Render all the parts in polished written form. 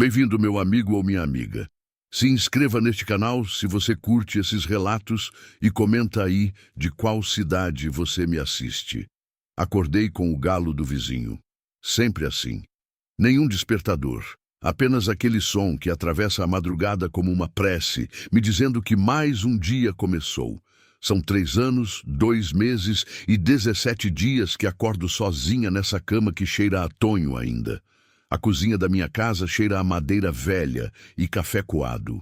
Bem-vindo, meu amigo ou minha amiga. Se inscreva neste canal se você curte esses relatos e comenta aí de qual cidade você me assiste. Acordei com o galo do vizinho. Sempre assim. Nenhum despertador. Apenas aquele som que atravessa a madrugada como uma prece, me dizendo que mais um dia começou. São 3 anos, 2 meses e 17 dias que acordo sozinha nessa cama que cheira a tonho ainda. A cozinha da minha casa cheira a madeira velha e café coado.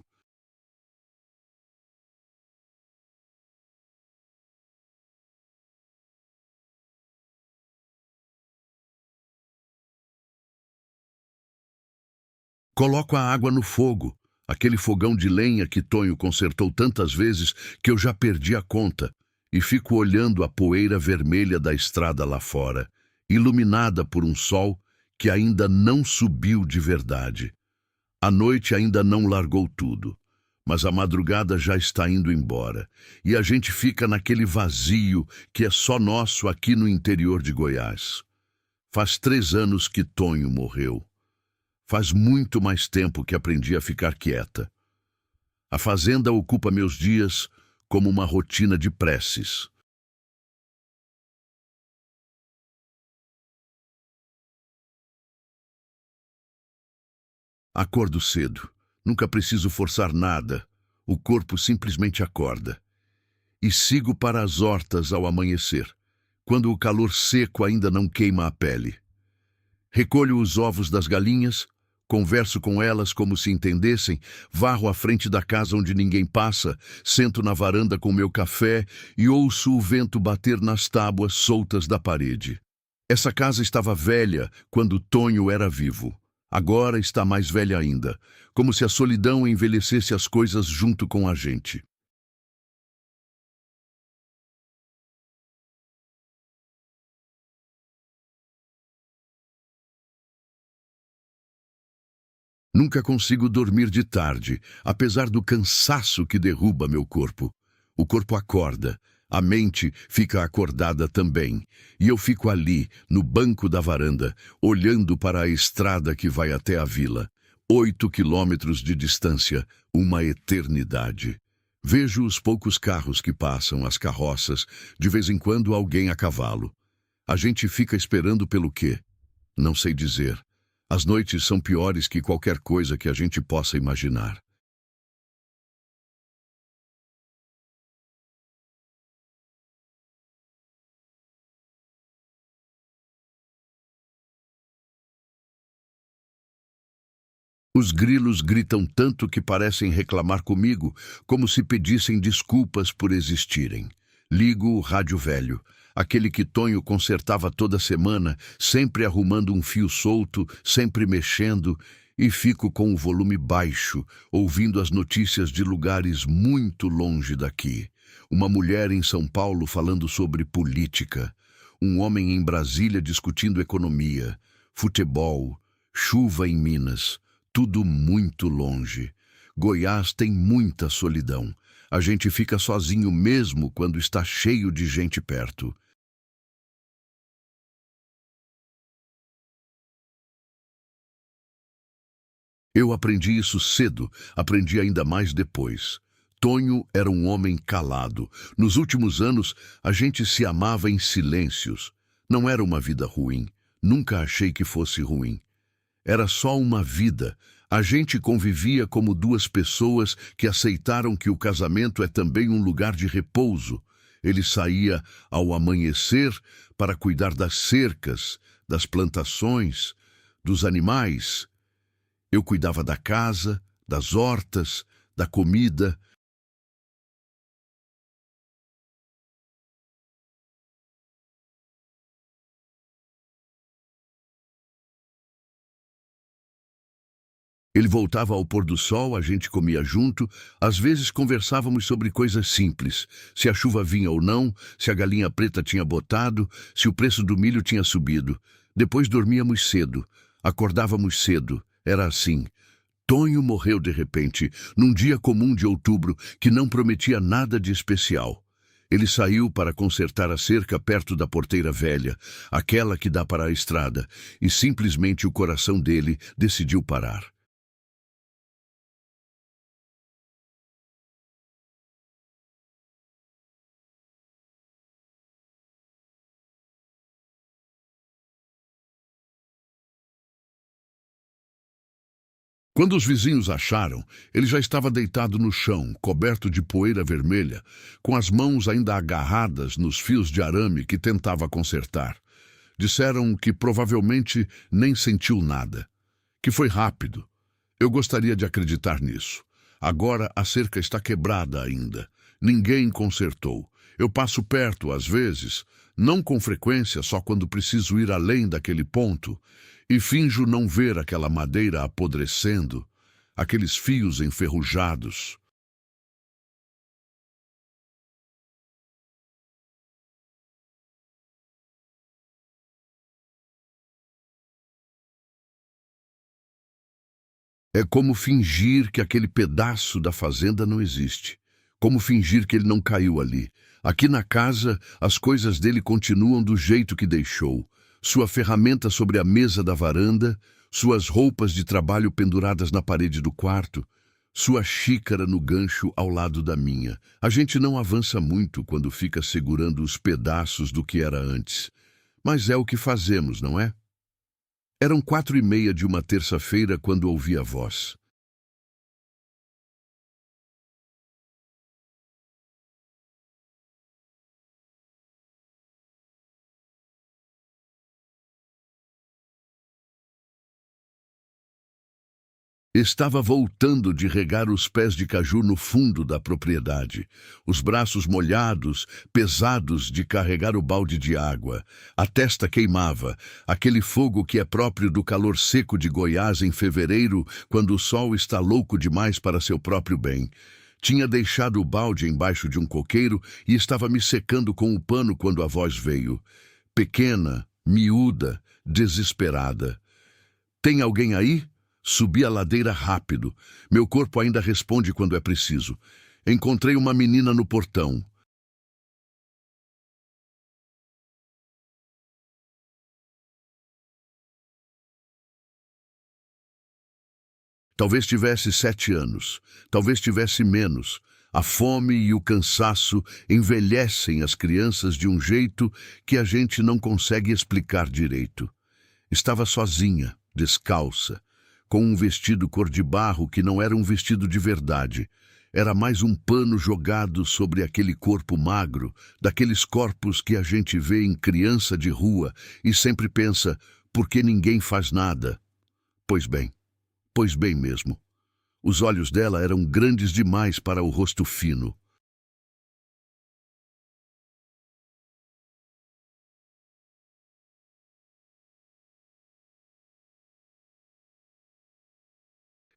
Coloco a água no fogo, aquele fogão de lenha que Tonho consertou tantas vezes que eu já perdi a conta, e fico olhando a poeira vermelha da estrada lá fora, iluminada por um sol que ainda não subiu de verdade. A noite ainda não largou tudo, mas a madrugada já está indo embora, e a gente fica naquele vazio que é só nosso aqui no interior de Goiás. Faz 3 anos que Tonho morreu. Faz muito mais tempo que aprendi a ficar quieta. A fazenda ocupa meus dias como uma rotina de preces. Acordo cedo. Nunca preciso forçar nada. O corpo simplesmente acorda. E sigo para as hortas ao amanhecer, quando o calor seco ainda não queima a pele. Recolho os ovos das galinhas, converso com elas como se entendessem, varro à frente da casa onde ninguém passa, sento na varanda com meu café e ouço o vento bater nas tábuas soltas da parede. Essa casa estava velha quando Tonho era vivo. Agora está mais velha ainda, como se a solidão envelhecesse as coisas junto com a gente. Nunca consigo dormir de tarde, apesar do cansaço que derruba meu corpo. O corpo acorda, a mente fica acordada também, e eu fico ali, no banco da varanda, olhando para a estrada que vai até a vila. 8 quilômetros de distância, uma eternidade. Vejo os poucos carros que passam, as carroças, de vez em quando alguém a cavalo. A gente fica esperando pelo quê? Não sei dizer. As noites são piores que qualquer coisa que a gente possa imaginar. Os grilos gritam tanto que parecem reclamar comigo, como se pedissem desculpas por existirem. Ligo o rádio velho, aquele que Tonho consertava toda semana, sempre arrumando um fio solto, sempre mexendo, e fico com o volume baixo, ouvindo as notícias de lugares muito longe daqui. Uma mulher em São Paulo falando sobre política, um homem em Brasília discutindo economia, futebol, chuva em Minas. Tudo muito longe. Goiás tem muita solidão. A gente fica sozinho mesmo quando está cheio de gente perto. Eu aprendi isso cedo, aprendi ainda mais depois. Tonho era um homem calado. Nos últimos anos, a gente se amava em silêncios. Não era uma vida ruim. Nunca achei que fosse ruim. Era só uma vida. A gente convivia como 2 pessoas que aceitaram que o casamento é também um lugar de repouso. Ele saía ao amanhecer para cuidar das cercas, das plantações, dos animais. Eu cuidava da casa, das hortas, da comida. Ele voltava ao pôr do sol, a gente comia junto, às vezes conversávamos sobre coisas simples, se a chuva vinha ou não, se a galinha preta tinha botado, se o preço do milho tinha subido. Depois dormíamos cedo, acordávamos cedo, era assim. Tonho morreu de repente, num dia comum de outubro que não prometia nada de especial. Ele saiu para consertar a cerca perto da porteira velha, aquela que dá para a estrada, e simplesmente o coração dele decidiu parar. Quando os vizinhos acharam, ele já estava deitado no chão, coberto de poeira vermelha, com as mãos ainda agarradas nos fios de arame que tentava consertar. Disseram que provavelmente nem sentiu nada, que foi rápido. Eu gostaria de acreditar nisso. Agora a cerca está quebrada ainda. Ninguém consertou. Eu passo perto, às vezes, não com frequência, só quando preciso ir além daquele ponto, e finjo não ver aquela madeira apodrecendo, aqueles fios enferrujados. É como fingir que aquele pedaço da fazenda não existe. Como fingir que ele não caiu ali. Aqui na casa, as coisas dele continuam do jeito que deixou. Sua ferramenta sobre a mesa da varanda, suas roupas de trabalho penduradas na parede do quarto, sua xícara no gancho ao lado da minha. A gente não avança muito quando fica segurando os pedaços do que era antes. Mas é o que fazemos, não é? Eram 4:30 de uma terça-feira quando ouvi a voz. Estava voltando de regar os pés de caju no fundo da propriedade, os braços molhados, pesados de carregar o balde de água. A testa queimava, aquele fogo que é próprio do calor seco de Goiás em fevereiro, quando o sol está louco demais para seu próprio bem. Tinha deixado o balde embaixo de um coqueiro e estava me secando com o pano quando a voz veio. Pequena, miúda, desesperada. Tem alguém aí? Subi a ladeira rápido. Meu corpo ainda responde quando é preciso. Encontrei uma menina no portão. Talvez tivesse 7 anos. Talvez tivesse menos. A fome e o cansaço envelhecem as crianças de um jeito que a gente não consegue explicar direito. Estava sozinha, descalça, com um vestido cor de barro que não era um vestido de verdade. Era mais um pano jogado sobre aquele corpo magro, daqueles corpos que a gente vê em criança de rua e sempre pensa, por que ninguém faz nada? Pois bem mesmo. Os olhos dela eram grandes demais para o rosto fino.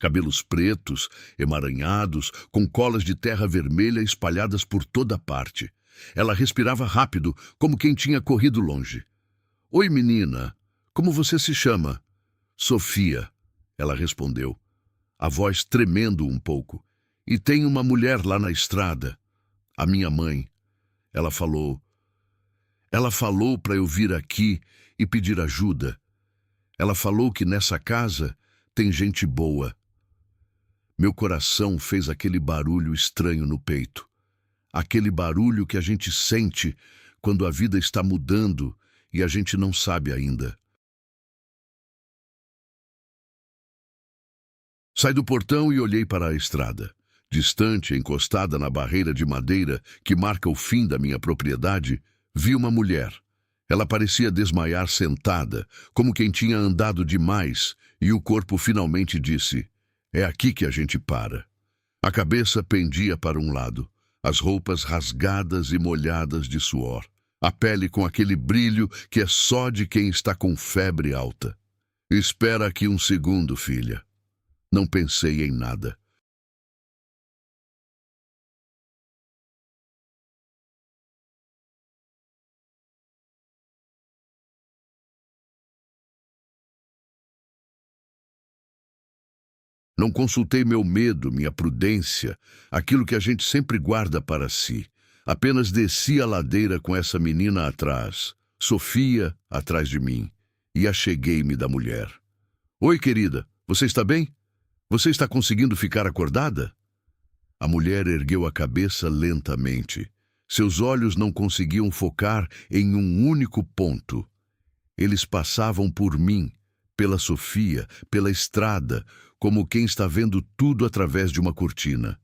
Cabelos pretos, emaranhados, com colas de terra vermelha espalhadas por toda parte. Ela respirava rápido, como quem tinha corrido longe. Oi, menina. Como você se chama? Sofia, ela respondeu, a voz tremendo um pouco. E tem uma mulher lá na estrada. A minha mãe. Ela falou. Ela falou para eu vir aqui e pedir ajuda. Ela falou que nessa casa tem gente boa. Meu coração fez aquele barulho estranho no peito. Aquele barulho que a gente sente quando a vida está mudando e a gente não sabe ainda. Saí do portão e olhei para a estrada. Distante, encostada na barreira de madeira que marca o fim da minha propriedade, vi uma mulher. Ela parecia desmaiar sentada, como quem tinha andado demais, e o corpo finalmente disse: é aqui que a gente para. A cabeça pendia para um lado, as roupas rasgadas e molhadas de suor, a pele com aquele brilho que é só de quem está com febre alta. Espera aqui um segundo, filha. Não pensei em nada. Não consultei meu medo, minha prudência, aquilo que a gente sempre guarda para si. Apenas desci a ladeira com essa menina atrás, Sofia atrás de mim, e acheguei-me da mulher. Oi, querida, você está bem? Você está conseguindo ficar acordada? A mulher ergueu a cabeça lentamente. Seus olhos não conseguiam focar em um único ponto. Eles passavam por mim, pela Sofia, pela estrada, como quem está vendo tudo através de uma cortina.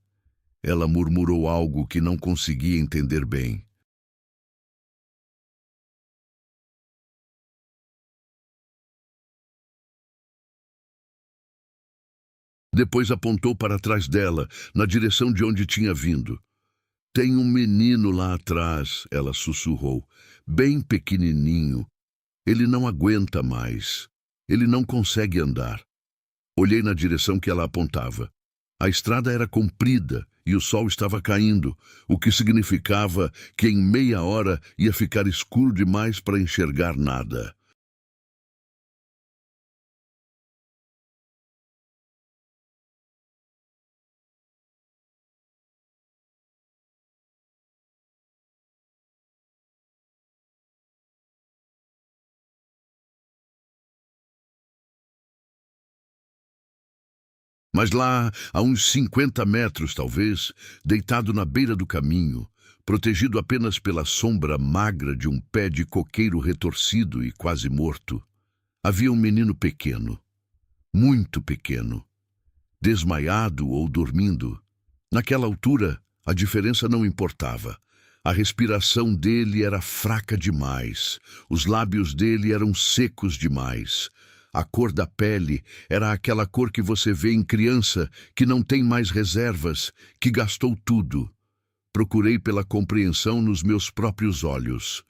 Ela murmurou algo que não conseguia entender bem. Depois apontou para trás dela, na direção de onde tinha vindo. Tem um menino lá atrás, ela sussurrou, bem pequenininho. Ele não aguenta mais. Ele não consegue andar. Olhei na direção que ela apontava. A estrada era comprida e o sol estava caindo, o que significava que em meia hora ia ficar escuro demais para enxergar nada. Mas lá, a uns 50 metros talvez, deitado na beira do caminho, protegido apenas pela sombra magra de um pé de coqueiro retorcido e quase morto, havia um menino pequeno, muito pequeno, desmaiado ou dormindo. Naquela altura, a diferença não importava. A respiração dele era fraca demais, os lábios dele eram secos demais. A cor da pele era aquela cor que você vê em criança que não tem mais reservas, que gastou tudo. Procurei pela compreensão nos meus próprios olhos.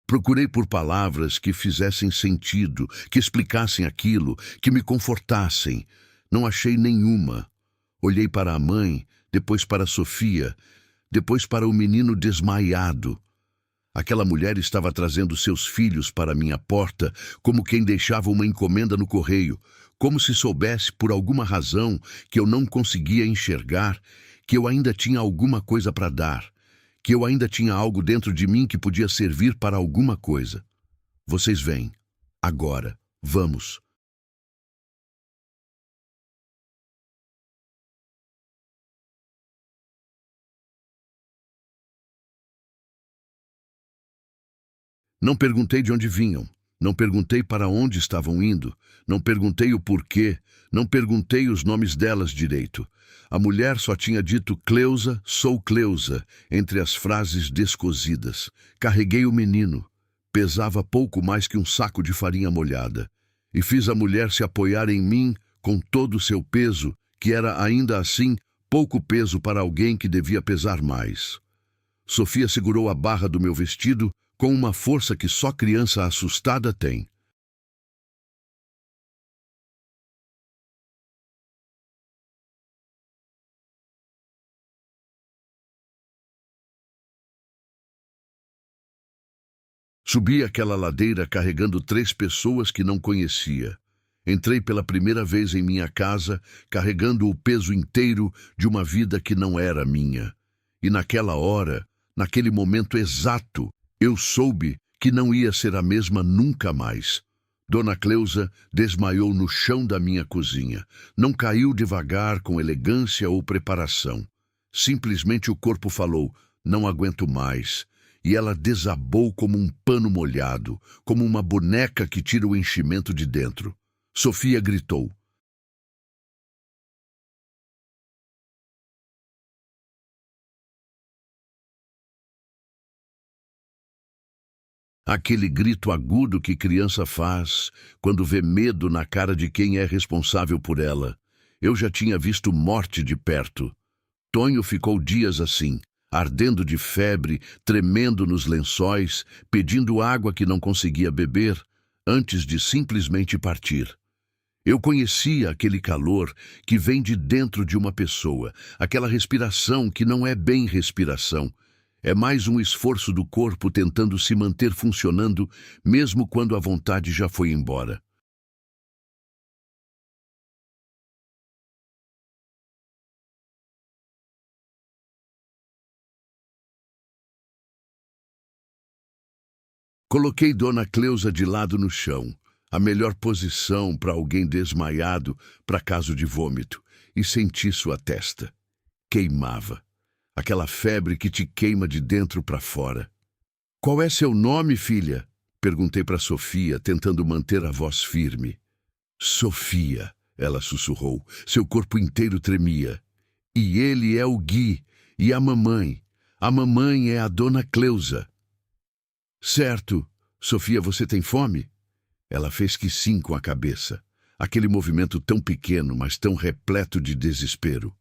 Procurei por palavras que fizessem sentido, que explicassem aquilo, que me confortassem. Não achei nenhuma. Olhei para a mãe, depois para Sofia, depois para o menino desmaiado. Aquela mulher estava trazendo seus filhos para minha porta, como quem deixava uma encomenda no correio, como se soubesse, por alguma razão que eu não conseguia enxergar, que eu ainda tinha alguma coisa para dar, que eu ainda tinha algo dentro de mim que podia servir para alguma coisa. Vocês vêm. Agora. Vamos. Não perguntei de onde vinham, não perguntei para onde estavam indo, não perguntei o porquê, não perguntei os nomes delas direito. A mulher só tinha dito Cleusa, sou Cleusa, entre as frases descosidas. Carreguei o menino. Pesava pouco mais que um saco de farinha molhada. E fiz a mulher se apoiar em mim com todo o seu peso, que era ainda assim pouco peso para alguém que devia pesar mais. Sofia segurou a barra do meu vestido com uma força que só criança assustada tem. Subi aquela ladeira carregando 3 pessoas que não conhecia. Entrei pela primeira vez em minha casa, carregando o peso inteiro de uma vida que não era minha. E naquela hora, naquele momento exato, eu soube que não ia ser a mesma nunca mais. Dona Cleusa desmaiou no chão da minha cozinha. Não caiu devagar, com elegância ou preparação. Simplesmente o corpo falou, não aguento mais. E ela desabou como um pano molhado, como uma boneca que tira o enchimento de dentro. Sofia gritou. Aquele grito agudo que criança faz quando vê medo na cara de quem é responsável por ela. Eu já tinha visto morte de perto. Tonho ficou dias assim, ardendo de febre, tremendo nos lençóis, pedindo água que não conseguia beber, antes de simplesmente partir. Eu conhecia aquele calor que vem de dentro de uma pessoa, aquela respiração que não é bem respiração. É mais um esforço do corpo tentando se manter funcionando, mesmo quando a vontade já foi embora. Coloquei Dona Cleusa de lado no chão, a melhor posição para alguém desmaiado para caso de vômito, e senti sua testa. Queimava. aquela febre que te queima de dentro para fora. Qual é seu nome, filha? Perguntei para Sofia, tentando manter a voz firme. Sofia, ela sussurrou. Seu corpo inteiro tremia. E ele é o Gui, e a mamãe. A mamãe é a Dona Cleusa. Certo. Sofia, você tem fome? Ela fez que sim com a cabeça. Aquele movimento tão pequeno, mas tão repleto de desespero.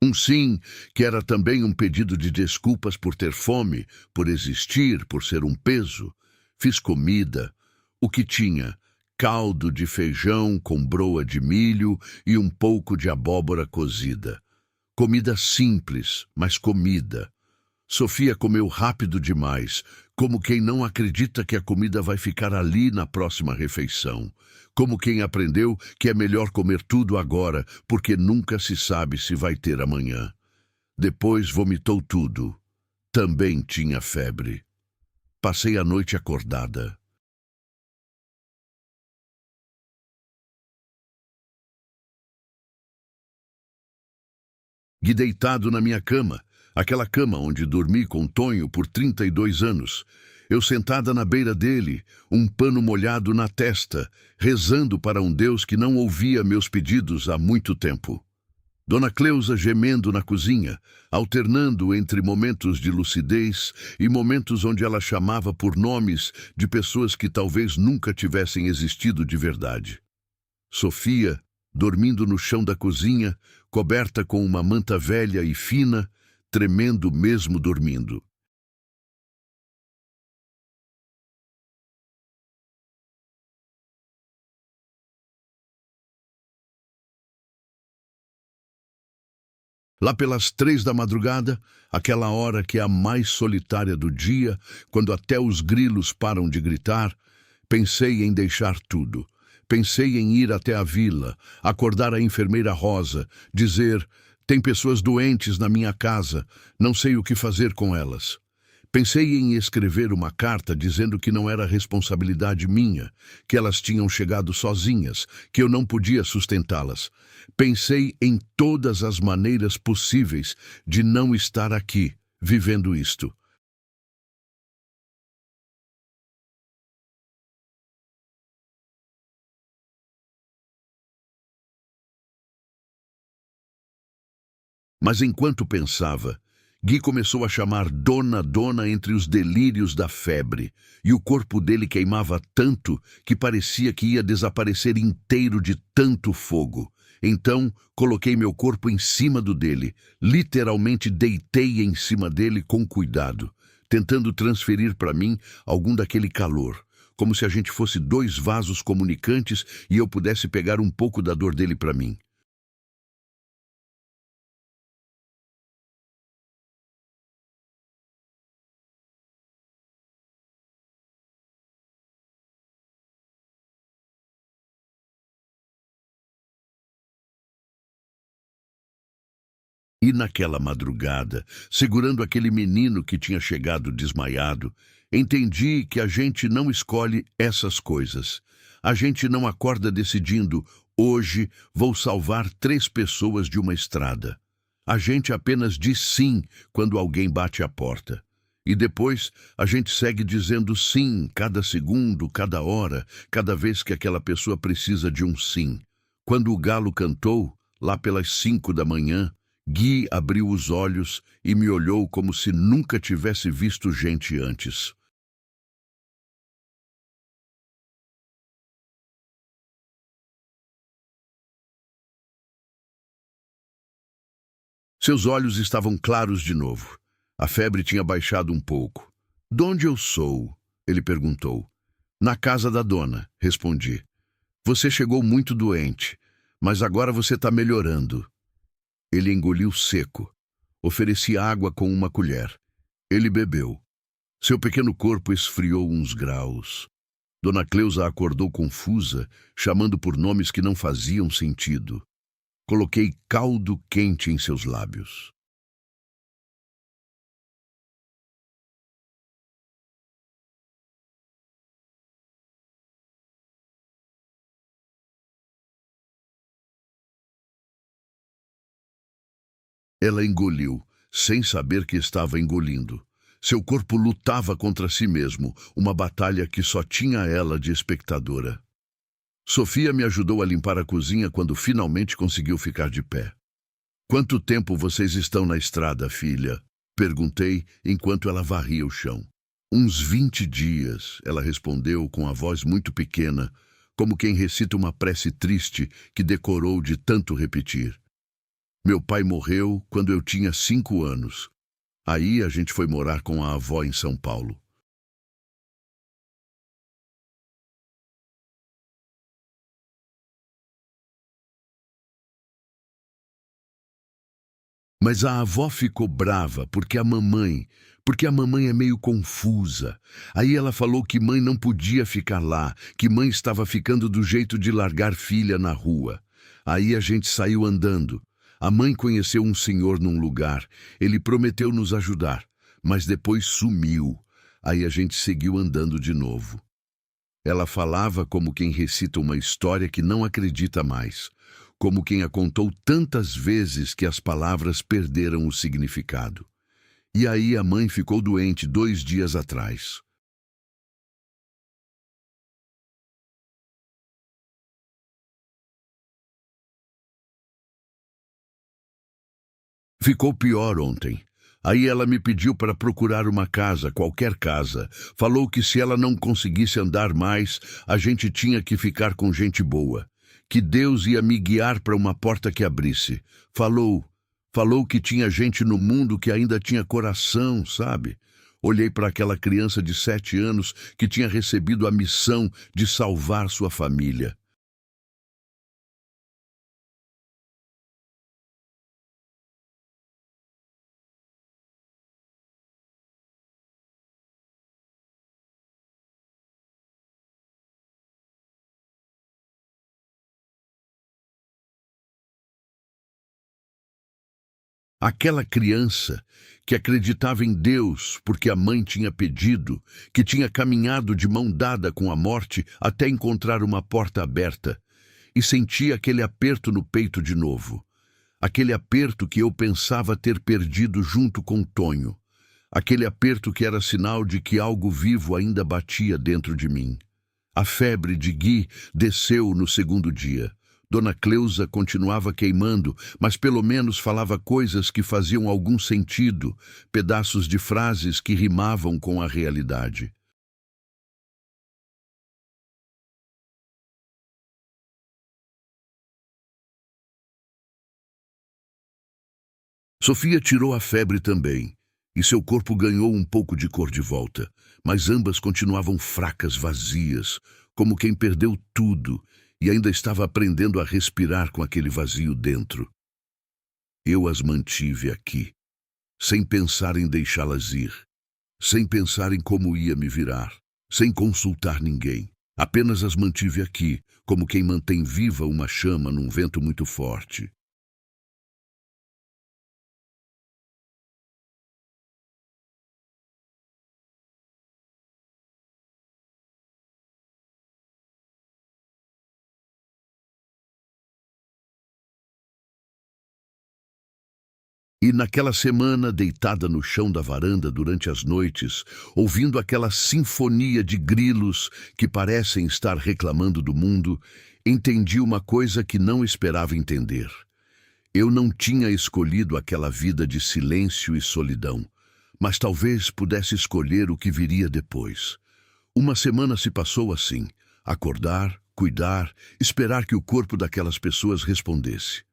Um sim, que era também um pedido de desculpas por ter fome, por existir, por ser um peso. Fiz comida, o que tinha: caldo de feijão com broa de milho e um pouco de abóbora cozida. Comida simples, mas comida. Sofia comeu rápido demais, como quem não acredita que a comida vai ficar ali na próxima refeição. Como quem aprendeu que é melhor comer tudo agora, porque nunca se sabe se vai ter amanhã. Depois vomitou tudo. Também tinha febre. Passei a noite acordada. Gui deitado na minha cama, aquela cama onde dormi com Tonho por 32 anos. Eu sentada na beira dele, um pano molhado na testa, rezando para um Deus que não ouvia meus pedidos há muito tempo. Dona Cleusa gemendo na cozinha, alternando entre momentos de lucidez e momentos onde ela chamava por nomes de pessoas que talvez nunca tivessem existido de verdade. Sofia, dormindo no chão da cozinha, coberta com uma manta velha e fina, tremendo mesmo dormindo. Lá pelas 3 da madrugada, aquela hora que é a mais solitária do dia, quando até os grilos param de gritar, pensei em deixar tudo. Pensei em ir até a vila, acordar a enfermeira Rosa, dizer: tem pessoas doentes na minha casa, não sei o que fazer com elas. Pensei em escrever uma carta dizendo que não era responsabilidade minha, que elas tinham chegado sozinhas, que eu não podia sustentá-las. Pensei em todas as maneiras possíveis de não estar aqui, vivendo isto. Mas enquanto pensava, Gui começou a chamar Dona Dona entre os delírios da febre, e o corpo dele queimava tanto que parecia que ia desaparecer inteiro de tanto fogo. Então, coloquei meu corpo em cima do dele, literalmente deitei em cima dele com cuidado, tentando transferir para mim algum daquele calor, como se a gente fosse dois vasos comunicantes e eu pudesse pegar um pouco da dor dele para mim. E naquela madrugada, segurando aquele menino que tinha chegado desmaiado, entendi que a gente não escolhe essas coisas. A gente não acorda decidindo: hoje vou salvar 3 pessoas de uma estrada. A gente apenas diz sim quando alguém bate a porta. E depois a gente segue dizendo sim cada segundo, cada hora, cada vez que aquela pessoa precisa de um sim. Quando o galo cantou, lá pelas 5 da manhã, Gui abriu os olhos e me olhou como se nunca tivesse visto gente antes. Seus olhos estavam claros de novo. A febre tinha baixado um pouco. "De onde eu sou?" ele perguntou. "Na casa da dona", respondi. "Você chegou muito doente, mas agora você está melhorando." Ele engoliu seco. Ofereci água com uma colher. Ele bebeu. Seu pequeno corpo esfriou uns graus. Dona Cleusa acordou confusa, chamando por nomes que não faziam sentido. Coloquei caldo quente em seus lábios. Ela engoliu, sem saber que estava engolindo. Seu corpo lutava contra si mesmo, uma batalha que só tinha ela de espectadora. Sofia me ajudou a limpar a cozinha quando finalmente conseguiu ficar de pé. "Quanto tempo vocês estão na estrada, filha?" perguntei enquanto ela varria o chão. "Uns 20 dias", ela respondeu com a voz muito pequena, como quem recita uma prece triste que decorou de tanto repetir. "Meu pai morreu quando eu tinha 5 anos. Aí a gente foi morar com a avó em São Paulo." Mas a avó ficou brava porque a mamãe é meio confusa. Aí ela falou que mãe não podia ficar lá, que mãe estava ficando do jeito de largar filha na rua. Aí a gente saiu andando. A mãe conheceu um senhor num lugar. Ele prometeu nos ajudar, mas depois sumiu. Aí a gente seguiu andando de novo. Ela falava como quem recita uma história que não acredita mais, como quem a contou tantas vezes que as palavras perderam o significado. E aí a mãe ficou doente 2 dias atrás. Ficou pior ontem. Aí ela me pediu para procurar uma casa, qualquer casa. Falou que se ela não conseguisse andar mais, a gente tinha que ficar com gente boa. Que Deus ia me guiar para uma porta que abrisse. Falou que tinha gente no mundo que ainda tinha coração, sabe? Olhei para aquela criança de 7 anos que tinha recebido a missão de salvar sua família. Aquela criança que acreditava em Deus porque a mãe tinha pedido, que tinha caminhado de mão dada com a morte até encontrar uma porta aberta, e sentia aquele aperto no peito de novo. Aquele aperto que eu pensava ter perdido junto com Tonho. Aquele aperto que era sinal de que algo vivo ainda batia dentro de mim. A febre de Gui desceu no segundo dia. Dona Cleusa continuava queimando, mas pelo menos falava coisas que faziam algum sentido, pedaços de frases que rimavam com a realidade. Sofia tirou a febre também, e seu corpo ganhou um pouco de cor de volta, mas ambas continuavam fracas, vazias, como quem perdeu tudo e ainda estava aprendendo a respirar com aquele vazio dentro. Eu as mantive aqui, sem pensar em deixá-las ir, sem pensar em como ia me virar, sem consultar ninguém. Apenas as mantive aqui, como quem mantém viva uma chama num vento muito forte. E naquela semana, deitada no chão da varanda durante as noites, ouvindo aquela sinfonia de grilos que parecem estar reclamando do mundo, entendi uma coisa que não esperava entender. Eu não tinha escolhido aquela vida de silêncio e solidão, mas talvez pudesse escolher o que viria depois. Uma semana se passou assim: acordar, cuidar, esperar que o corpo daquelas pessoas respondesse.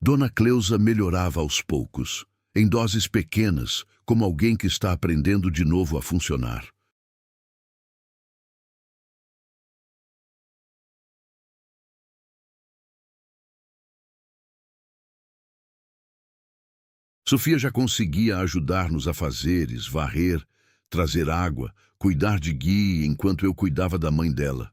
Dona Cleusa melhorava aos poucos, em doses pequenas, como alguém que está aprendendo de novo a funcionar. Sofia já conseguia ajudar nos afazeres, varrer, trazer água, cuidar de Gui enquanto eu cuidava da mãe dela.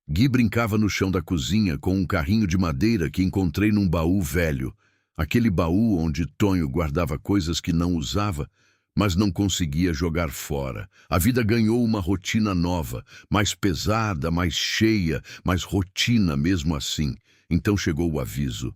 Gui brincava no chão da cozinha com um carrinho de madeira que encontrei num baú velho, aquele baú onde Tonho guardava coisas que não usava, mas não conseguia jogar fora. A vida ganhou uma rotina nova, mais pesada, mais cheia, mas rotina mesmo assim. Então chegou o aviso.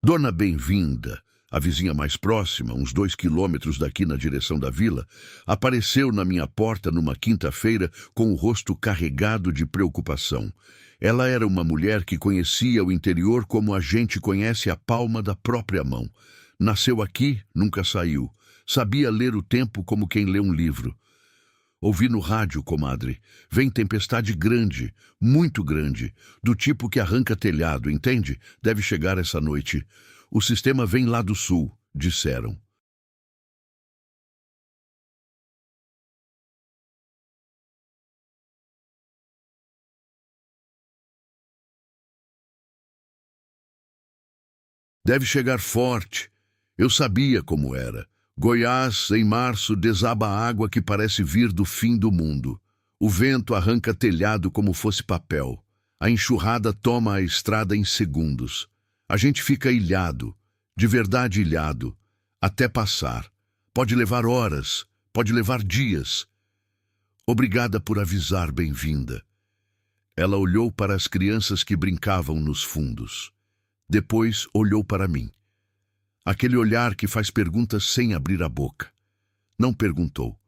Dona Bem-vinda, a vizinha mais próxima, uns 2 quilômetros daqui na direção da vila, apareceu na minha porta numa quinta-feira com o rosto carregado de preocupação. Ela era uma mulher que conhecia o interior como a gente conhece a palma da própria mão. Nasceu aqui, nunca saiu. Sabia ler o tempo como quem lê um livro. Ouvi no rádio, comadre. Vem tempestade grande, muito grande, do tipo que arranca telhado, entende? Deve chegar essa noite. O sistema vem lá do sul, disseram. Deve chegar forte. Eu sabia como era. Goiás, em março, desaba a água que parece vir do fim do mundo. O vento arranca telhado como fosse papel. A enxurrada toma a estrada em segundos. A gente fica ilhado, de verdade ilhado, até passar. Pode levar horas, pode levar dias. Obrigada por avisar, Bem-vinda. Ela olhou para as crianças que brincavam nos fundos. Depois olhou para mim. Aquele olhar que faz perguntas sem abrir a boca. Não perguntou.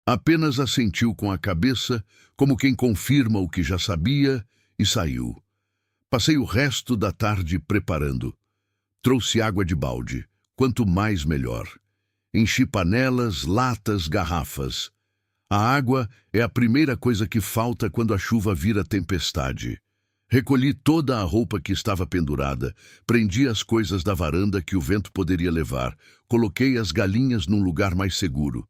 Apenas assentiu com a cabeça, como quem confirma o que já sabia, e saiu. Passei o resto da tarde preparando. Trouxe água de balde, quanto mais melhor. Enchi panelas, latas, garrafas. A água é a primeira coisa que falta quando a chuva vira tempestade. Recolhi toda a roupa que estava pendurada, prendi as coisas da varanda que o vento poderia levar, coloquei as galinhas num lugar mais seguro.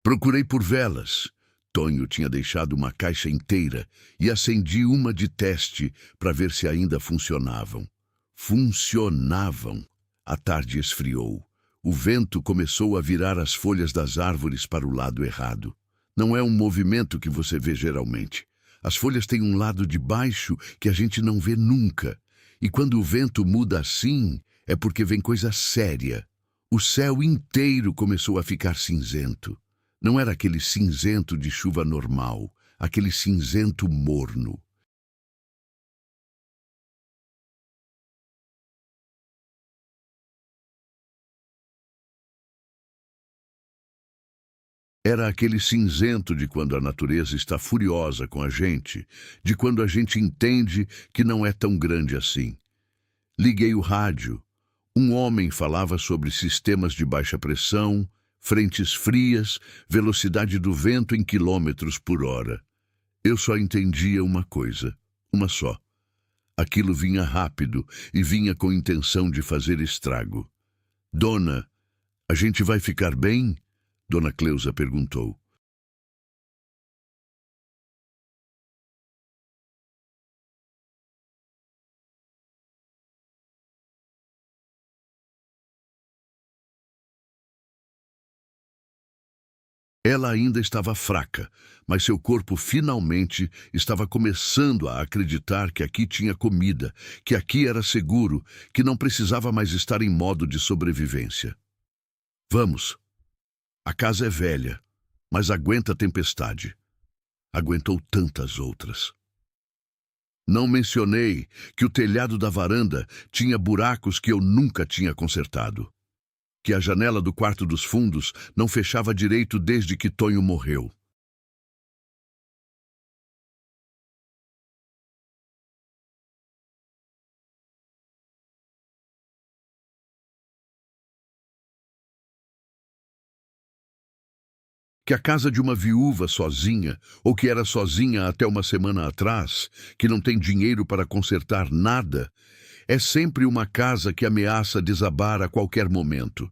Procurei por velas. Tonho tinha deixado uma caixa inteira e acendi uma de teste para ver se ainda funcionavam. Funcionavam. A tarde esfriou. O vento começou a virar as folhas das árvores para o lado errado. Não é um movimento que você vê geralmente. As folhas têm um lado de baixo que a gente não vê nunca. E quando o vento muda assim, é porque vem coisa séria. O céu inteiro começou a ficar cinzento. Não era aquele cinzento de chuva normal, aquele cinzento morno. Era aquele cinzento de quando a natureza está furiosa com a gente, de quando a gente entende que não é tão grande assim. Liguei o rádio. Um homem falava sobre sistemas de baixa pressão, frentes frias, velocidade do vento em quilômetros por hora. Eu só entendia uma coisa, uma só. Aquilo vinha rápido e vinha com intenção de fazer estrago. Dona, a gente vai ficar bem? Dona Cleusa perguntou. Ela ainda estava fraca, mas seu corpo finalmente estava começando a acreditar que aqui tinha comida, que aqui era seguro, que não precisava mais estar em modo de sobrevivência. Vamos. A casa é velha, mas aguenta a tempestade. Aguentou tantas outras. Não mencionei que o telhado da varanda tinha buracos que eu nunca tinha consertado. Que a janela do quarto dos fundos não fechava direito desde que Tonho morreu. Que a casa de uma viúva sozinha, ou que era sozinha até uma semana atrás, que não tem dinheiro para consertar nada, é sempre uma casa que ameaça desabar a qualquer momento.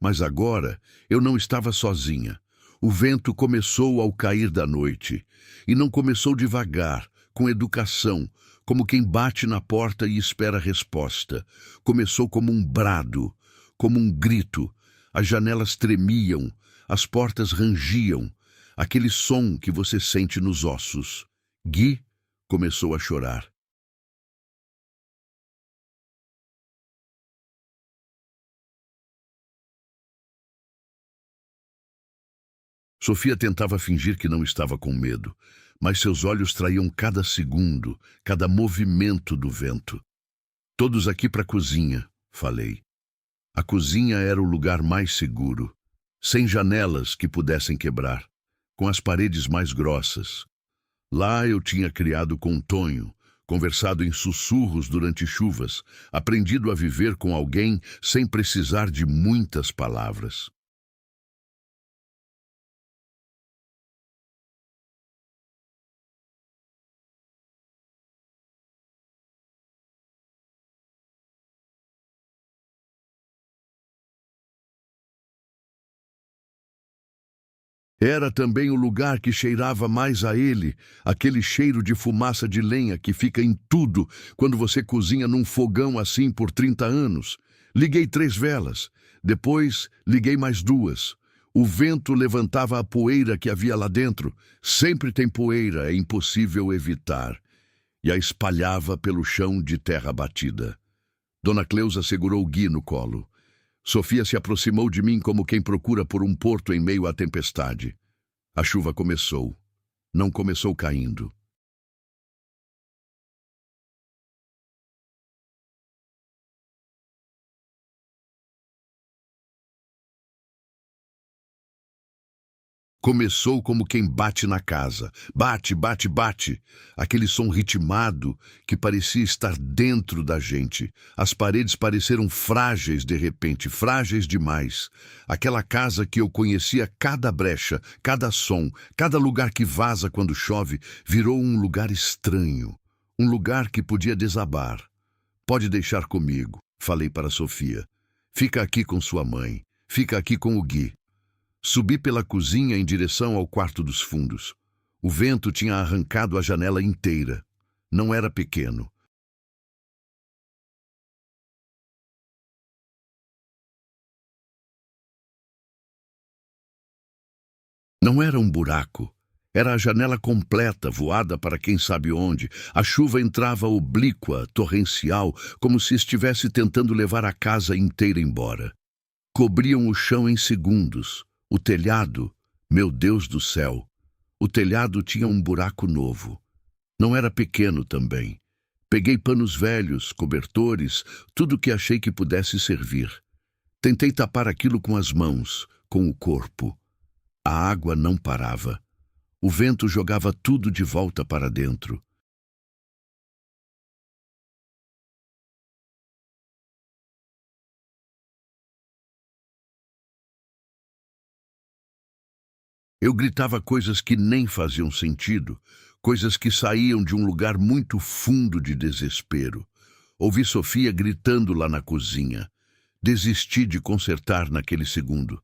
Mas agora eu não estava sozinha. O vento começou ao cair da noite. E não começou devagar, com educação, como quem bate na porta e espera resposta. Começou como um brado, como um grito. As janelas tremiam, as portas rangiam, aquele som que você sente nos ossos. Gui começou a chorar. Sofia tentava fingir que não estava com medo, mas seus olhos traíam cada segundo, cada movimento do vento. Todos aqui para a cozinha, falei. A cozinha era o lugar mais seguro, sem janelas que pudessem quebrar, com as paredes mais grossas. Lá eu tinha criado com Tonho, conversado em sussurros durante chuvas, aprendido a viver com alguém sem precisar de muitas palavras. Era também o lugar que cheirava mais a ele, aquele cheiro de fumaça de lenha que fica em tudo quando você cozinha num fogão assim por 30 anos. Liguei 3 velas, depois liguei mais 2. O vento levantava a poeira que havia lá dentro. Sempre tem poeira, é impossível evitar. E a espalhava pelo chão de terra batida. Dona Cleusa segurou Gui no colo. Sofia se aproximou de mim como quem procura por um porto em meio à tempestade. A chuva começou. Não começou caindo. Começou como quem bate na casa. Bate, bate, bate. Aquele som ritmado que parecia estar dentro da gente. As paredes pareceram frágeis de repente, frágeis demais. Aquela casa que eu conhecia cada brecha, cada som, cada lugar que vaza quando chove, virou um lugar estranho. Um lugar que podia desabar. Pode deixar comigo, falei para Sofia. Fica aqui com sua mãe. Fica aqui com o Gui. Subi pela cozinha em direção ao quarto dos fundos. O vento tinha arrancado a janela inteira. Não era pequeno. Não era um buraco. Era a janela completa, voada para quem sabe onde. A chuva entrava oblíqua, torrencial, como se estivesse tentando levar a casa inteira embora. Cobriam o chão em segundos. O telhado, meu Deus do céu, o telhado tinha um buraco novo. Não era pequeno também. Peguei panos velhos, cobertores, tudo que achei que pudesse servir. Tentei tapar aquilo com as mãos, com o corpo. A água não parava. O vento jogava tudo de volta para dentro. Eu gritava coisas que nem faziam sentido, coisas que saíam de um lugar muito fundo de desespero. Ouvi Sofia gritando lá na cozinha. Desisti de consertar naquele segundo.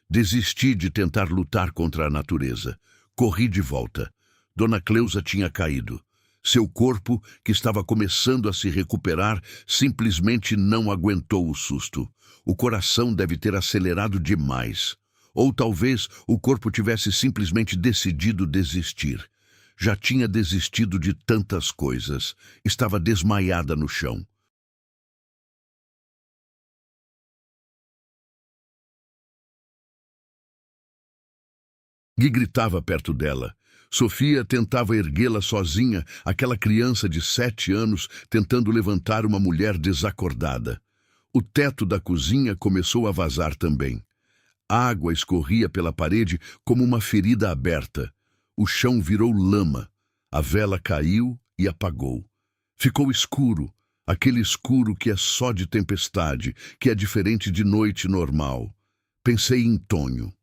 Desisti de tentar lutar contra a natureza. Corri de volta. Dona Cleusa tinha caído. Seu corpo, que estava começando a se recuperar, simplesmente não aguentou o susto. O coração deve ter acelerado demais. Ou talvez o corpo tivesse simplesmente decidido desistir. Já tinha desistido de tantas coisas. Estava desmaiada no chão. Gui gritava perto dela. Sofia tentava erguê-la sozinha, aquela criança de 7 anos tentando levantar uma mulher desacordada. O teto da cozinha começou a vazar também. A água escorria pela parede como uma ferida aberta. O chão virou lama. A vela caiu e apagou. Ficou escuro, aquele escuro que é só de tempestade, que é diferente de noite normal. Pensei em Tonho.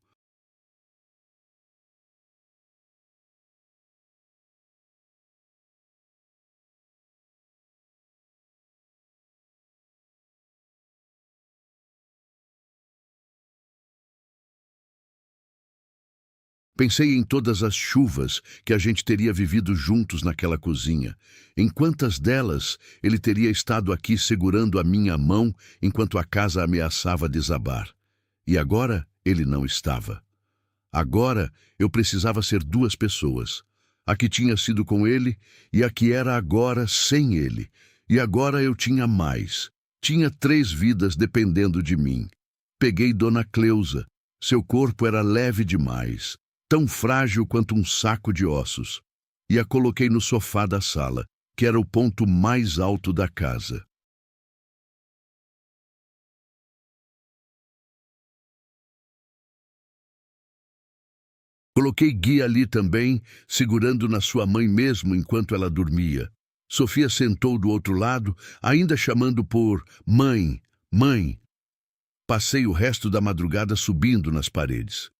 Pensei em todas as chuvas que a gente teria vivido juntos naquela cozinha. Em quantas delas ele teria estado aqui segurando a minha mão enquanto a casa ameaçava desabar. E agora ele não estava. Agora eu precisava ser duas pessoas. A que tinha sido com ele e a que era agora sem ele. E agora eu tinha mais. Tinha 3 vidas dependendo de mim. Peguei Dona Cleusa. Seu corpo era leve demais, tão frágil quanto um saco de ossos, e a coloquei no sofá da sala, que era o ponto mais alto da casa. Coloquei Gui ali também, segurando na sua mãe mesmo enquanto ela dormia. Sofia sentou do outro lado, ainda chamando por mãe, mãe. Passei o resto da madrugada subindo nas paredes.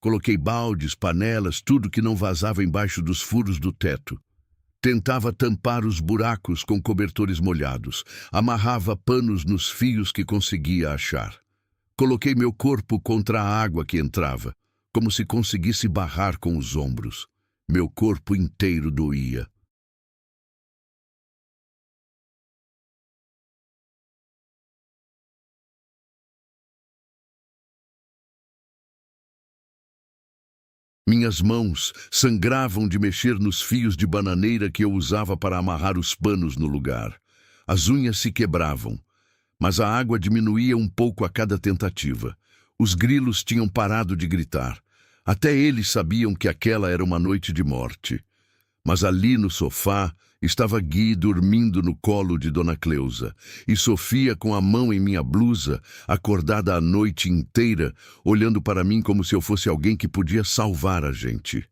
Coloquei baldes, panelas, tudo que não vazava embaixo dos furos do teto. Tentava tampar os buracos com cobertores molhados. Amarrava panos nos fios que conseguia achar. Coloquei meu corpo contra a água que entrava, como se conseguisse barrar com os ombros. Meu corpo inteiro doía. Minhas mãos sangravam de mexer nos fios de bananeira que eu usava para amarrar os panos no lugar. As unhas se quebravam, mas a água diminuía um pouco a cada tentativa. Os grilos tinham parado de gritar. Até eles sabiam que aquela era uma noite de morte. Mas ali no sofá estava Gui dormindo no colo de Dona Cleusa, e Sofia com a mão em minha blusa, acordada a noite inteira, olhando para mim como se eu fosse alguém que podia salvar a gente.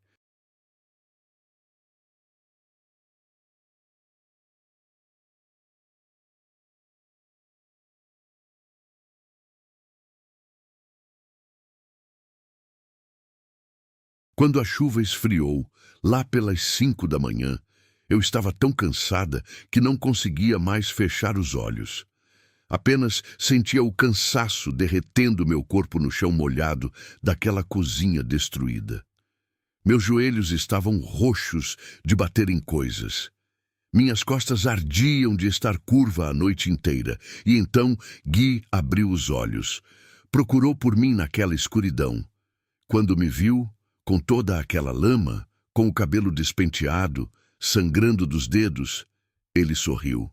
Quando a chuva esfriou, lá pelas 5 da manhã, eu estava tão cansada que não conseguia mais fechar os olhos. Apenas sentia o cansaço derretendo meu corpo no chão molhado daquela cozinha destruída. Meus joelhos estavam roxos de bater em coisas. Minhas costas ardiam de estar curva a noite inteira, e então Gui abriu os olhos. Procurou por mim naquela escuridão. Quando me viu, com toda aquela lama, com o cabelo despenteado, sangrando dos dedos, ele sorriu.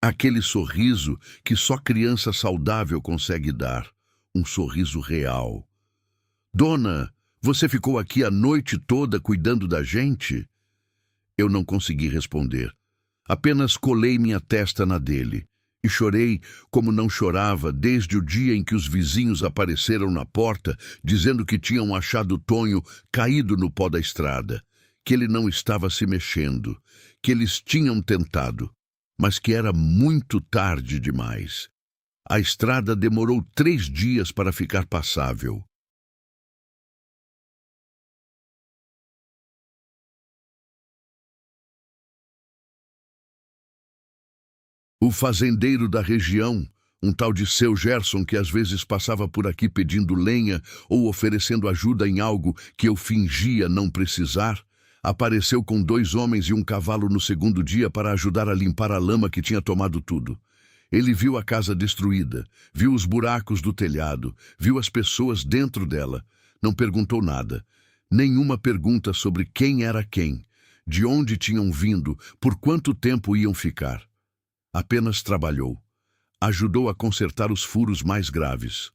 Aquele sorriso que só criança saudável consegue dar. Um sorriso real. Dona, você ficou aqui a noite toda cuidando da gente? Eu não consegui responder. Apenas colei minha testa na dele. E chorei como não chorava desde o dia em que os vizinhos apareceram na porta, dizendo que tinham achado Tonho caído no pó da estrada, que ele não estava se mexendo, que eles tinham tentado, mas que era muito tarde demais. A estrada demorou 3 dias para ficar passável. O fazendeiro da região, um tal de seu Gerson que às vezes passava por aqui pedindo lenha ou oferecendo ajuda em algo que eu fingia não precisar, apareceu com 2 homens e um cavalo no segundo dia para ajudar a limpar a lama que tinha tomado tudo. Ele viu a casa destruída, viu os buracos do telhado, viu as pessoas dentro dela. Não perguntou nada. Nenhuma pergunta sobre quem era quem, de onde tinham vindo, por quanto tempo iam ficar. Apenas trabalhou. Ajudou a consertar os furos mais graves.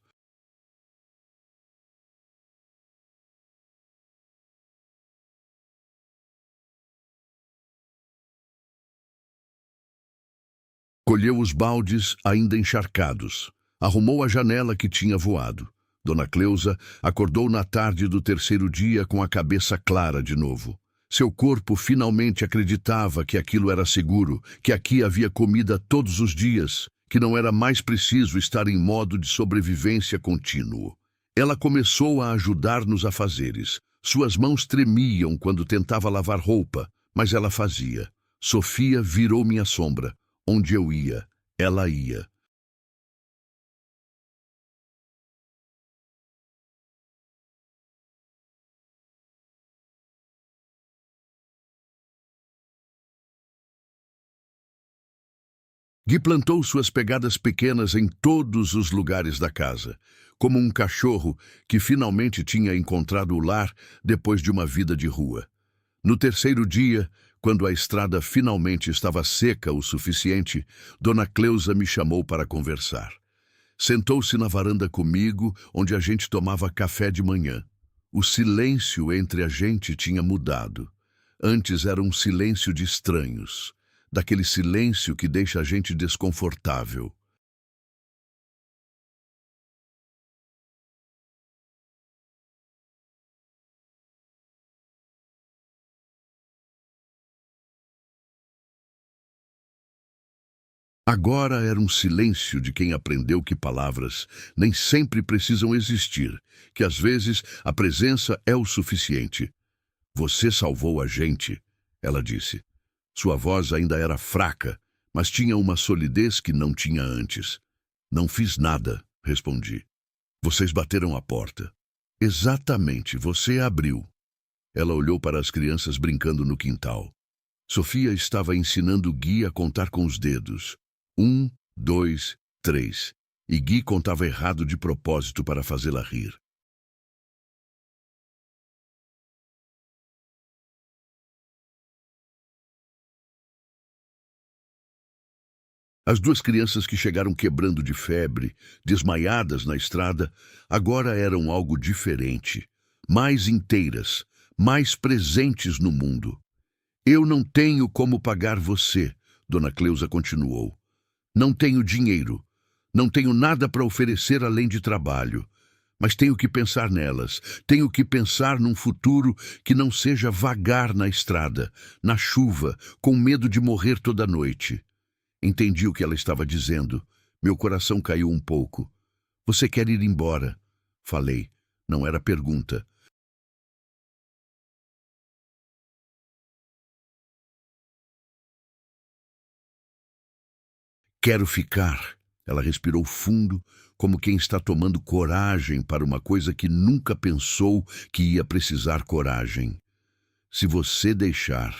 Colheu os baldes ainda encharcados. Arrumou a janela que tinha voado. Dona Cleusa acordou na tarde do terceiro dia com a cabeça clara de novo. Seu corpo finalmente acreditava que aquilo era seguro, que aqui havia comida todos os dias, que não era mais preciso estar em modo de sobrevivência contínuo. Ela começou a ajudar nos afazeres. Suas mãos tremiam quando tentava lavar roupa, mas ela fazia. Sofia virou minha sombra. Onde eu ia, ela ia. Gui plantou suas pegadas pequenas em todos os lugares da casa, como um cachorro que finalmente tinha encontrado o lar depois de uma vida de rua. No terceiro dia, quando a estrada finalmente estava seca o suficiente, Dona Cleusa me chamou para conversar. Sentou-se na varanda comigo, onde a gente tomava café de manhã. O silêncio entre a gente tinha mudado. Antes era um silêncio de estranhos, daquele silêncio que deixa a gente desconfortável. Agora era um silêncio de quem aprendeu que palavras nem sempre precisam existir, que às vezes a presença é o suficiente. Você salvou a gente, ela disse. Sua voz ainda era fraca, mas tinha uma solidez que não tinha antes. Não fiz nada, respondi. Vocês bateram a porta. Exatamente, você abriu. Ela olhou para as crianças brincando no quintal. Sofia estava ensinando Gui a contar com os dedos. 1, 2, 3. E Gui contava errado de propósito para fazê-la rir. As duas crianças que chegaram quebrando de febre, desmaiadas na estrada, agora eram algo diferente, mais inteiras, mais presentes no mundo. Eu não tenho como pagar você, Dona Cleusa continuou. Não tenho dinheiro, não tenho nada para oferecer além de trabalho, mas tenho que pensar nelas, tenho que pensar num futuro que não seja vagar na estrada, na chuva, com medo de morrer toda noite. Entendi o que ela estava dizendo. Meu coração caiu um pouco. Você quer ir embora? Falei. Não era pergunta. Quero ficar. Ela respirou fundo, como quem está tomando coragem para uma coisa que nunca pensou que ia precisar coragem. Se você deixar.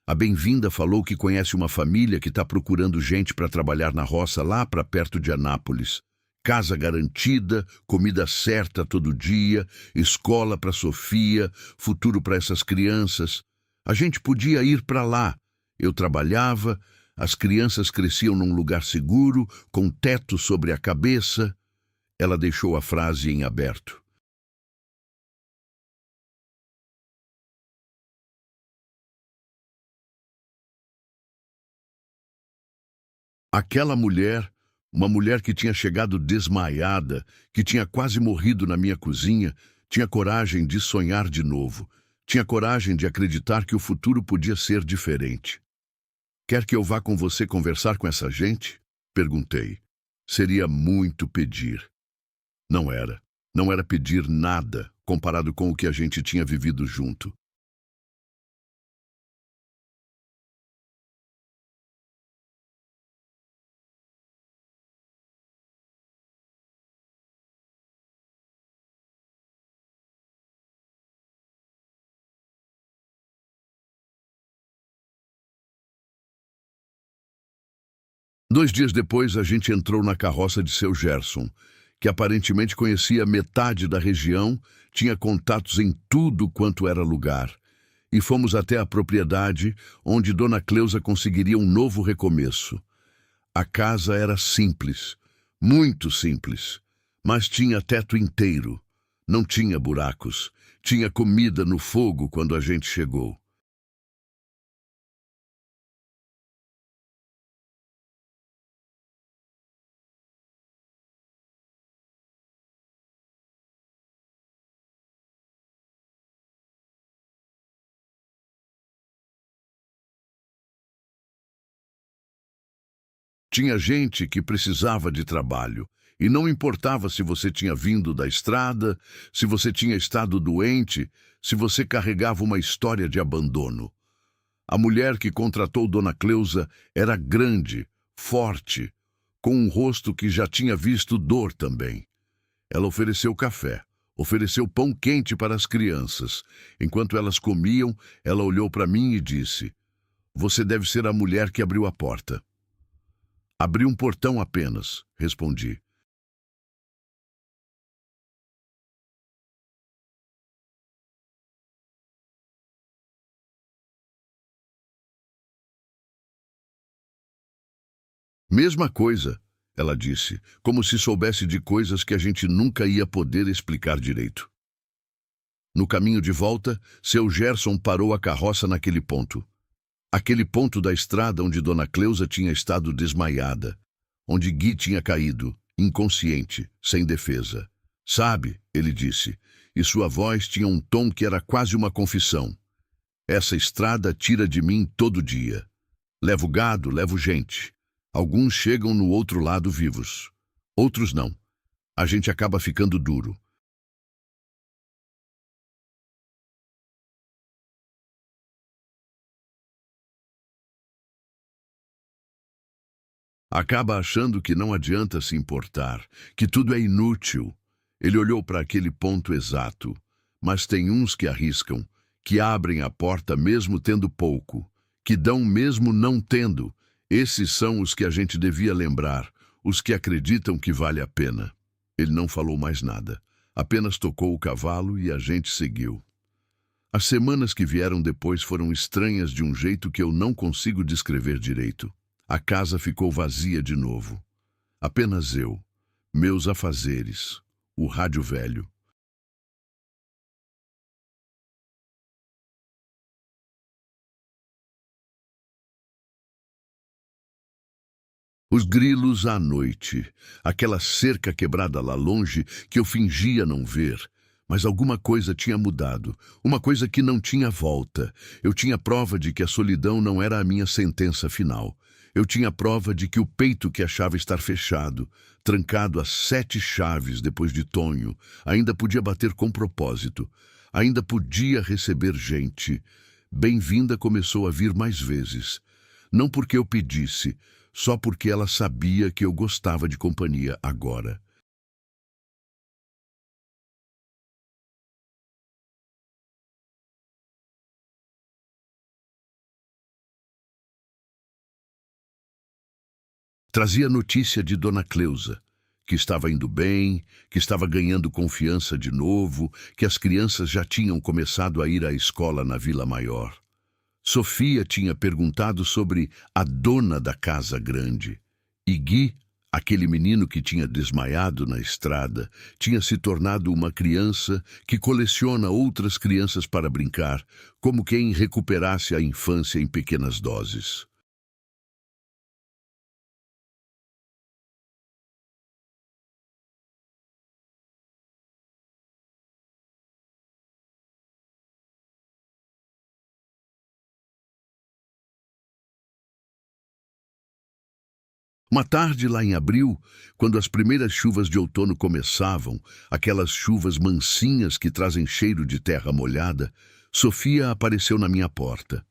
A bem-vinda falou que conhece uma família que está procurando gente para trabalhar na roça lá para perto de Anápolis. Casa garantida, comida certa todo dia, escola para Sofia, futuro para essas crianças. A gente podia ir para lá. Eu trabalhava, as crianças cresciam num lugar seguro, com teto sobre a cabeça. Ela deixou a frase em aberto. Aquela mulher, uma mulher que tinha chegado desmaiada, que tinha quase morrido na minha cozinha, tinha coragem de sonhar de novo. Tinha coragem de acreditar que o futuro podia ser diferente. Quer que eu vá com você conversar com essa gente? Perguntei. Seria muito pedir. Não era. Não era pedir nada comparado com o que a gente tinha vivido junto. 2 dias depois, a gente entrou na carroça de seu Gerson, que aparentemente conhecia metade da região, tinha contatos em tudo quanto era lugar. E fomos até a propriedade, onde Dona Cleusa conseguiria um novo recomeço. A casa era simples, muito simples, mas tinha teto inteiro. Não tinha buracos. Tinha comida no fogo quando a gente chegou. Tinha gente que precisava de trabalho, e não importava se você tinha vindo da estrada, se você tinha estado doente, se você carregava uma história de abandono. A mulher que contratou Dona Cleusa era grande, forte, com um rosto que já tinha visto dor também. Ela ofereceu café, ofereceu pão quente para as crianças. Enquanto elas comiam, ela olhou para mim e disse: Você deve ser a mulher que abriu a porta. Abri um portão apenas, respondi. Mesma coisa, ela disse, como se soubesse de coisas que a gente nunca ia poder explicar direito. No caminho de volta, seu Gerson parou a carroça naquele ponto. Aquele ponto da estrada onde Dona Cleusa tinha estado desmaiada, onde Gui tinha caído, inconsciente, sem defesa. Sabe, ele disse, e sua voz tinha um tom que era quase uma confissão. Essa estrada tira de mim todo dia. Levo gado, levo gente. Alguns chegam no outro lado vivos. Outros não. A gente acaba ficando duro. Acaba achando que não adianta se importar, que tudo é inútil. Ele olhou para aquele ponto exato. Mas tem uns que arriscam, que abrem a porta mesmo tendo pouco, que dão mesmo não tendo. Esses são os que a gente devia lembrar, os que acreditam que vale a pena. Ele não falou mais nada, apenas tocou o cavalo e a gente seguiu. As semanas que vieram depois foram estranhas de um jeito que eu não consigo descrever direito. A casa ficou vazia de novo. Apenas eu, meus afazeres, o rádio velho. Os grilos à noite, aquela cerca quebrada lá longe que eu fingia não ver. Mas alguma coisa tinha mudado, uma coisa que não tinha volta. Eu tinha prova de que a solidão não era a minha sentença final. Eu tinha prova de que o peito que achava estar fechado, trancado a 7 chaves depois de Tonho, ainda podia bater com propósito, ainda podia receber gente. Bem-vinda começou a vir mais vezes. Não porque eu pedisse, só porque ela sabia que eu gostava de companhia agora. Trazia notícia de Dona Cleusa, que estava indo bem, que estava ganhando confiança de novo, que as crianças já tinham começado a ir à escola na Vila Maior. Sofia tinha perguntado sobre a dona da casa grande. E Gui, aquele menino que tinha desmaiado na estrada, tinha se tornado uma criança que coleciona outras crianças para brincar, como quem recuperasse a infância em pequenas doses. Uma tarde lá em abril, quando as primeiras chuvas de outono começavam, aquelas chuvas mansinhas que trazem cheiro de terra molhada, Sofia apareceu na minha porta,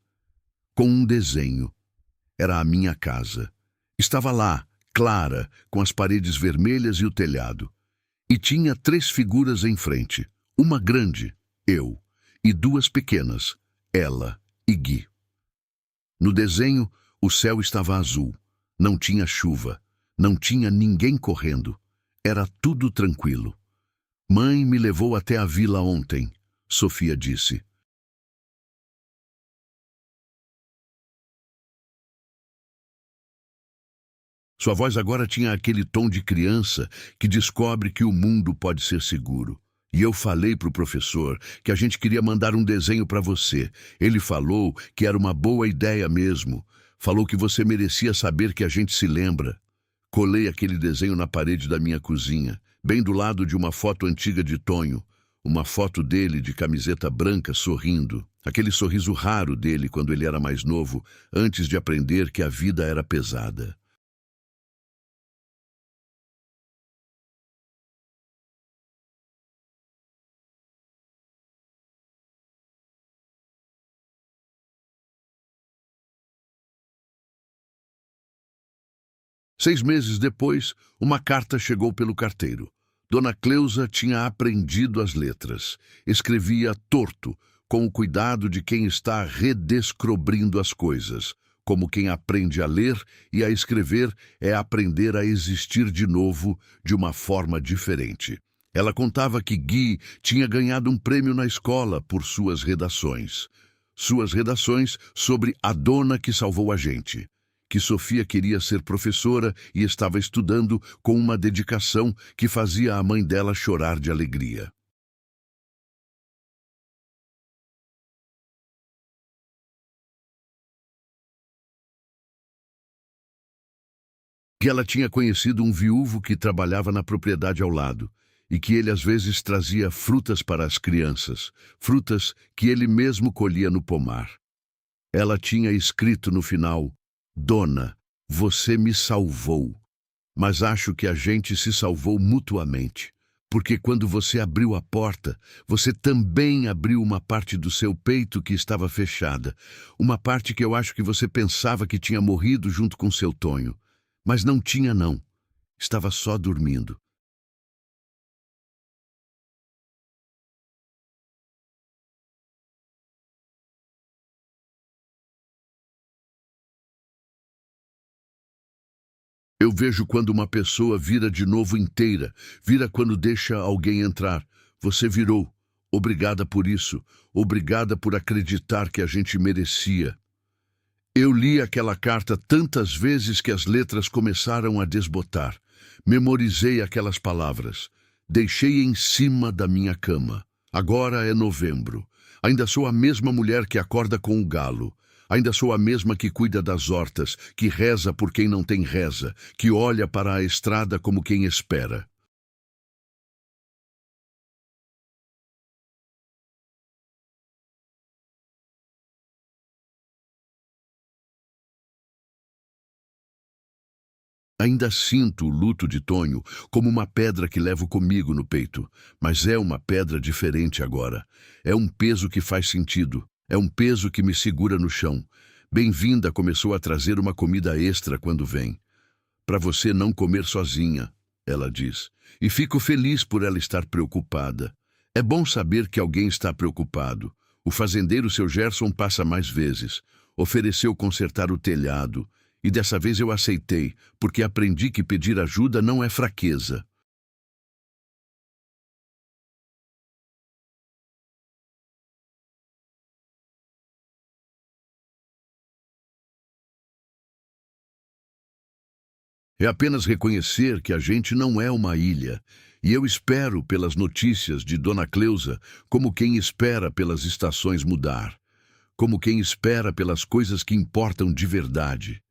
com um desenho. Era a minha casa. Estava lá, clara, com as paredes vermelhas e o telhado. E tinha 3 figuras em frente. Uma grande, eu, e 2 pequenas, ela e Gui. No desenho, o céu estava azul. Não tinha chuva, não tinha ninguém correndo. Era tudo tranquilo. Mãe me levou até a vila ontem, Sofia disse. Sua voz agora tinha aquele tom de criança que descobre que o mundo pode ser seguro. E eu falei para o professor que a gente queria mandar um desenho para você. Ele falou que era uma boa ideia mesmo. Falou que você merecia saber que a gente se lembra. Colei aquele desenho na parede da minha cozinha, bem do lado de uma foto antiga de Tonho. Uma foto dele de camiseta branca sorrindo. Aquele sorriso raro dele quando ele era mais novo, antes de aprender que a vida era pesada. 6 meses depois, uma carta chegou pelo carteiro. Dona Cleusa tinha aprendido as letras. Escrevia torto, com o cuidado de quem está redescobrindo as coisas, como quem aprende a ler e a escrever é aprender a existir de novo de uma forma diferente. Ela contava que Guy tinha ganhado um prêmio na escola por suas redações. Suas redações sobre A Dona que Salvou a Gente. Que Sofia queria ser professora e estava estudando com uma dedicação que fazia a mãe dela chorar de alegria. Que ela tinha conhecido um viúvo que trabalhava na propriedade ao lado e que ele às vezes trazia frutas para as crianças, frutas que ele mesmo colhia no pomar. Ela tinha escrito no final: Dona, você me salvou, mas acho que a gente se salvou mutuamente. Porque quando você abriu a porta, você também abriu uma parte do seu peito que estava fechada. Uma parte que eu acho que você pensava que tinha morrido junto com seu Tonho. Mas não tinha, não. Estava só dormindo. Eu vejo quando uma pessoa vira de novo inteira, vira quando deixa alguém entrar. Você virou. Obrigada por isso. Obrigada por acreditar que a gente merecia. Eu li aquela carta tantas vezes que as letras começaram a desbotar. Memorizei aquelas palavras. Deixei em cima da minha cama. Agora é novembro. Ainda sou a mesma mulher que acorda com o galo. Ainda sou a mesma que cuida das hortas, que reza por quem não tem reza, que olha para a estrada como quem espera. Ainda sinto o luto de Tonho como uma pedra que levo comigo no peito, mas é uma pedra diferente agora. É um peso que faz sentido, é um peso que me segura no chão. Bem-vinda começou a trazer uma comida extra quando vem. Para você não comer sozinha, ela diz. E fico feliz por ela estar preocupada. É bom saber que alguém está preocupado. O fazendeiro seu Gerson passa mais vezes. Ofereceu consertar o telhado. E dessa vez eu aceitei, porque aprendi que pedir ajuda não é fraqueza. É apenas reconhecer que a gente não é uma ilha. E eu espero pelas notícias de Dona Cleusa como quem espera pelas estações mudar, como quem espera pelas coisas que importam de verdade.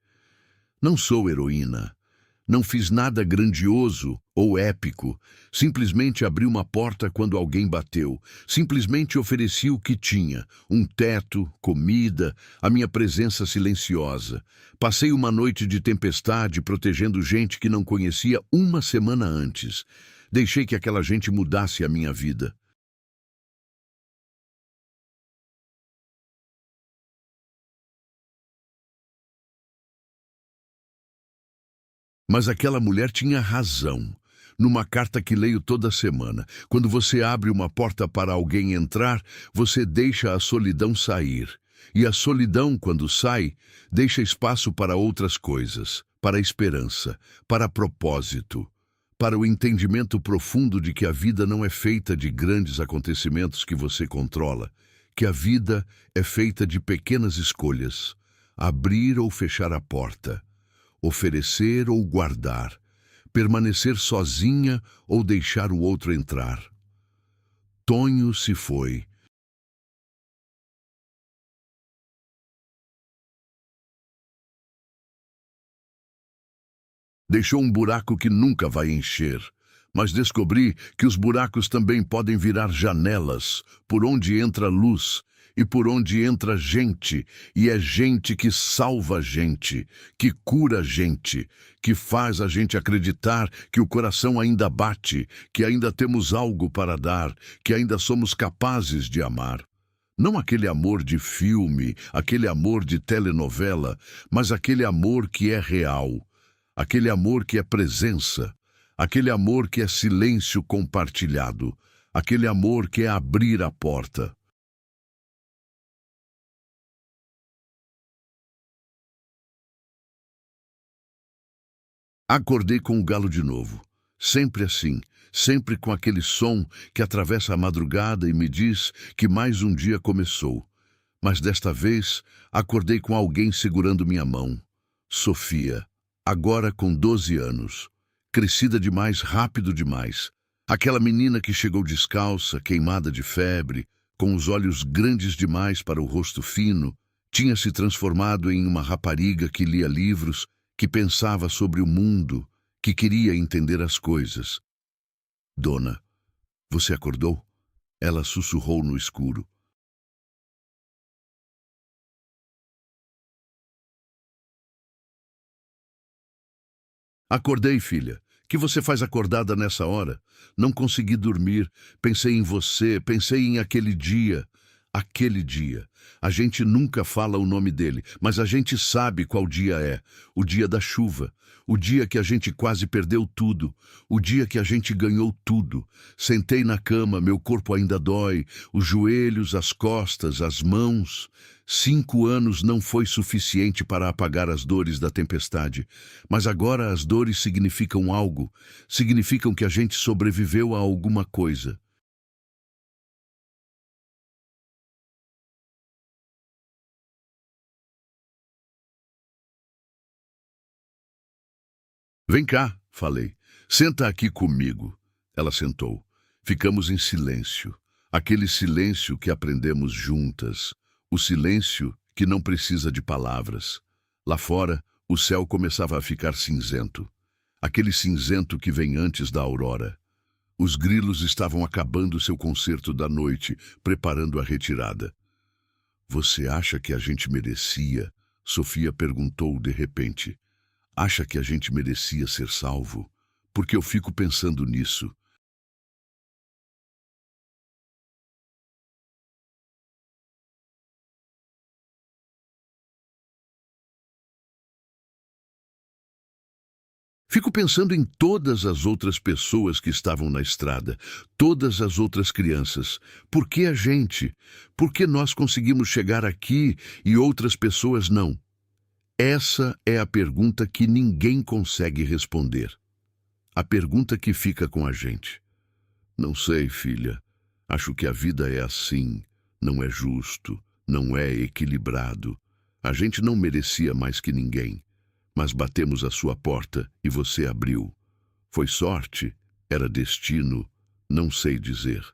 Não sou heroína. Não fiz nada grandioso ou épico. Simplesmente abri uma porta quando alguém bateu. Simplesmente ofereci o que tinha: um teto, comida, a minha presença silenciosa. Passei uma noite de tempestade protegendo gente que não conhecia uma semana antes. Deixei que aquela gente mudasse a minha vida. Mas aquela mulher tinha razão. Numa carta que leio toda semana, quando você abre uma porta para alguém entrar, você deixa a solidão sair. E a solidão, quando sai, deixa espaço para outras coisas, para a esperança, para propósito, para o entendimento profundo de que a vida não é feita de grandes acontecimentos que você controla, que a vida é feita de pequenas escolhas, abrir ou fechar a porta, oferecer ou guardar, permanecer sozinha ou deixar o outro entrar. Tonho se foi. Deixou um buraco que nunca vai encher. Mas descobri que os buracos também podem virar janelas, por onde entra luz e por onde entra gente, e é gente que salva a gente, que cura a gente, que faz a gente acreditar que o coração ainda bate, que ainda temos algo para dar, que ainda somos capazes de amar. Não aquele amor de filme, aquele amor de telenovela, mas aquele amor que é real, aquele amor que é presença, aquele amor que é silêncio compartilhado, aquele amor que é abrir a porta. Acordei com o galo de novo. Sempre assim, sempre com aquele som que atravessa a madrugada e me diz que mais um dia começou. Mas desta vez, acordei com alguém segurando minha mão. Sofia, agora com 12 anos. Crescida demais, rápido demais. Aquela menina que chegou descalça, queimada de febre, com os olhos grandes demais para o rosto fino, tinha se transformado em uma rapariga que lia livros, que pensava sobre o mundo, que queria entender as coisas. Dona, você acordou? Ela sussurrou no escuro. Acordei, filha. Que você faz acordada nessa hora? Não consegui dormir. Pensei em você, pensei em aquele dia. Aquele dia. A gente nunca fala o nome dele, mas a gente sabe qual dia é. O dia da chuva. O dia que a gente quase perdeu tudo. O dia que a gente ganhou tudo. Sentei na cama, meu corpo ainda dói. Os joelhos, as costas, as mãos. 5 anos não foi suficiente para apagar as dores da tempestade. Mas agora as dores significam algo. Significam que a gente sobreviveu a alguma coisa. Vem cá, falei. Senta aqui comigo. Ela sentou. Ficamos em silêncio. Aquele silêncio que aprendemos juntas. O silêncio que não precisa de palavras. Lá fora, o céu começava a ficar cinzento. Aquele cinzento que vem antes da aurora. Os grilos estavam acabando seu concerto da noite, preparando a retirada. Você acha que a gente merecia? Sofia perguntou de repente. Acha que a gente merecia ser salvo? Porque eu fico pensando nisso. Fico pensando em todas as outras pessoas que estavam na estrada, todas as outras crianças. Por que a gente? Por que nós conseguimos chegar aqui e outras pessoas não? Essa é a pergunta que ninguém consegue responder. A pergunta que fica com a gente. Não sei, filha. Acho que a vida é assim. Não é justo. Não é equilibrado. A gente não merecia mais que ninguém. Mas batemos a sua porta e você abriu. Foi sorte? Era destino? Não sei dizer.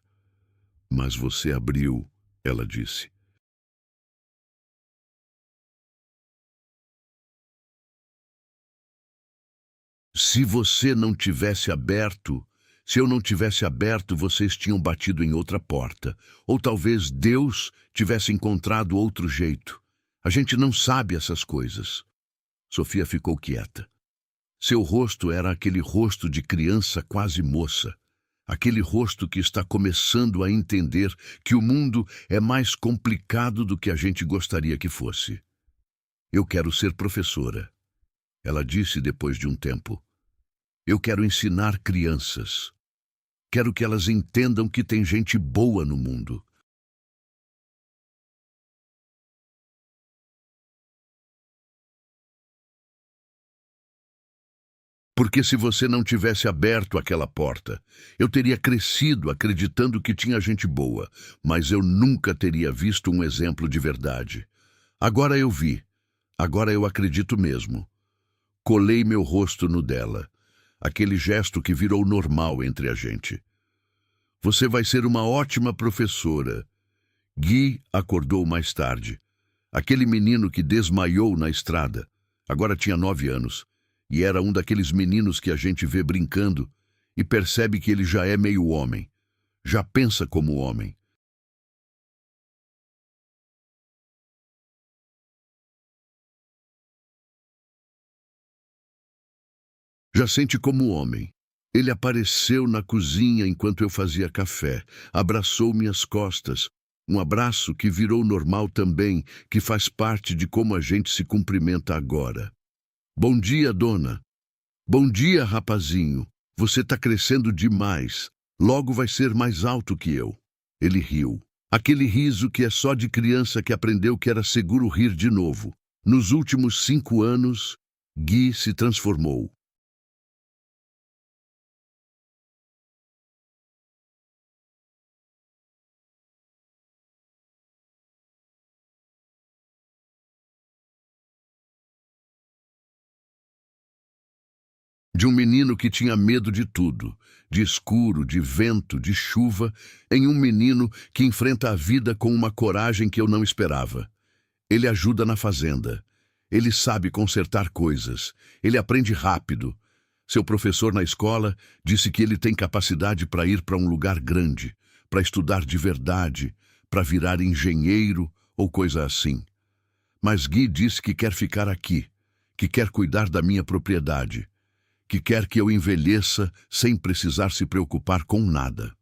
Mas você abriu, ela disse. Se você não tivesse aberto, se eu não tivesse aberto, vocês tinham batido em outra porta. Ou talvez Deus tivesse encontrado outro jeito. A gente não sabe essas coisas. Sofia ficou quieta. Seu rosto era aquele rosto de criança quase moça. Aquele rosto que está começando a entender que o mundo é mais complicado do que a gente gostaria que fosse. Eu quero ser professora, ela disse depois de um tempo. Eu quero ensinar crianças. Quero que elas entendam que tem gente boa no mundo. Porque se você não tivesse aberto aquela porta, eu teria crescido acreditando que tinha gente boa, mas eu nunca teria visto um exemplo de verdade. Agora eu vi. Agora eu acredito mesmo. Colei meu rosto no dela. Aquele gesto que virou normal entre a gente. Você vai ser uma ótima professora. Gui acordou mais tarde. Aquele menino que desmaiou na estrada. Agora tinha 9 anos. E era um daqueles meninos que a gente vê brincando e percebe que ele já é meio homem. Já pensa como homem. Já sente como homem. Ele apareceu na cozinha enquanto eu fazia café. Abraçou minhas costas. Um abraço que virou normal também, que faz parte de como a gente se cumprimenta agora. Bom dia, dona. Bom dia, rapazinho. Você tá crescendo demais. Logo vai ser mais alto que eu. Ele riu. Aquele riso que é só de criança que aprendeu que era seguro rir de novo. Nos últimos 5 anos, Gui se transformou. De um menino que tinha medo de tudo, de escuro, de vento, de chuva, em um menino que enfrenta a vida com uma coragem que eu não esperava. Ele ajuda na fazenda. Ele sabe consertar coisas. Ele aprende rápido. Seu professor na escola disse que ele tem capacidade para ir para um lugar grande, para estudar de verdade, para virar engenheiro ou coisa assim. Mas Gui disse que quer ficar aqui, que quer cuidar da minha propriedade, que quer que eu envelheça sem precisar se preocupar com nada.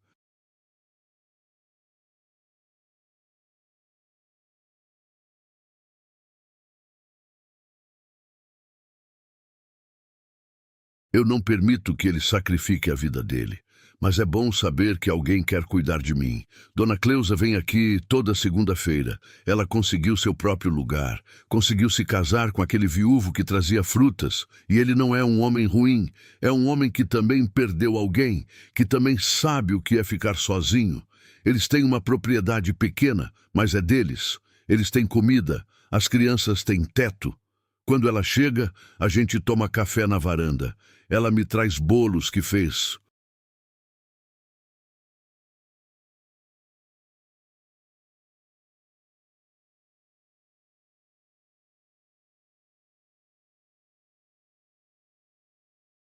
Eu não permito que ele sacrifique a vida dele, mas é bom saber que alguém quer cuidar de mim. Dona Cleusa vem aqui toda segunda-feira. Ela conseguiu seu próprio lugar, conseguiu se casar com aquele viúvo que trazia frutas, e ele não é um homem ruim, é um homem que também perdeu alguém, que também sabe o que é ficar sozinho. Eles têm uma propriedade pequena, mas é deles. Eles têm comida, as crianças têm teto. Quando ela chega, a gente toma café na varanda. Ela me traz bolos que fez.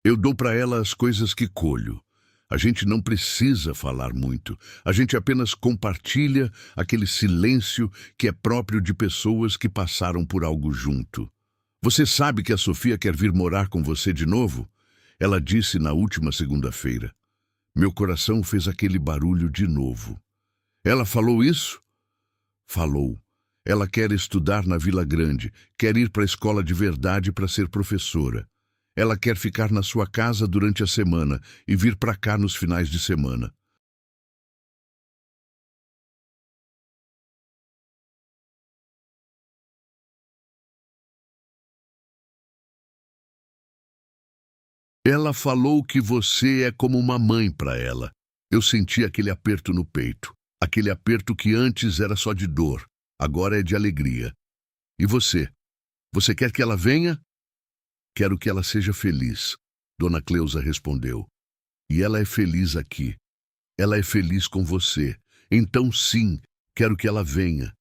Eu dou para ela as coisas que colho. A gente não precisa falar muito. A gente apenas compartilha aquele silêncio que é próprio de pessoas que passaram por algo junto. Você sabe que a Sofia quer vir morar com você de novo? Ela disse na última segunda-feira. Meu coração fez aquele barulho de novo. Ela falou isso? Falou. Ela quer estudar na Vila Grande, quer ir para a escola de verdade para ser professora. Ela quer ficar na sua casa durante a semana e vir para cá nos finais de semana. Ela falou que você é como uma mãe para ela. Eu senti aquele aperto no peito. Aquele aperto que antes era só de dor, agora é de alegria. E você? Você quer que ela venha? Quero que ela seja feliz, Dona Cleusa respondeu. E ela é feliz aqui. Ela é feliz com você. Então sim, quero que ela venha.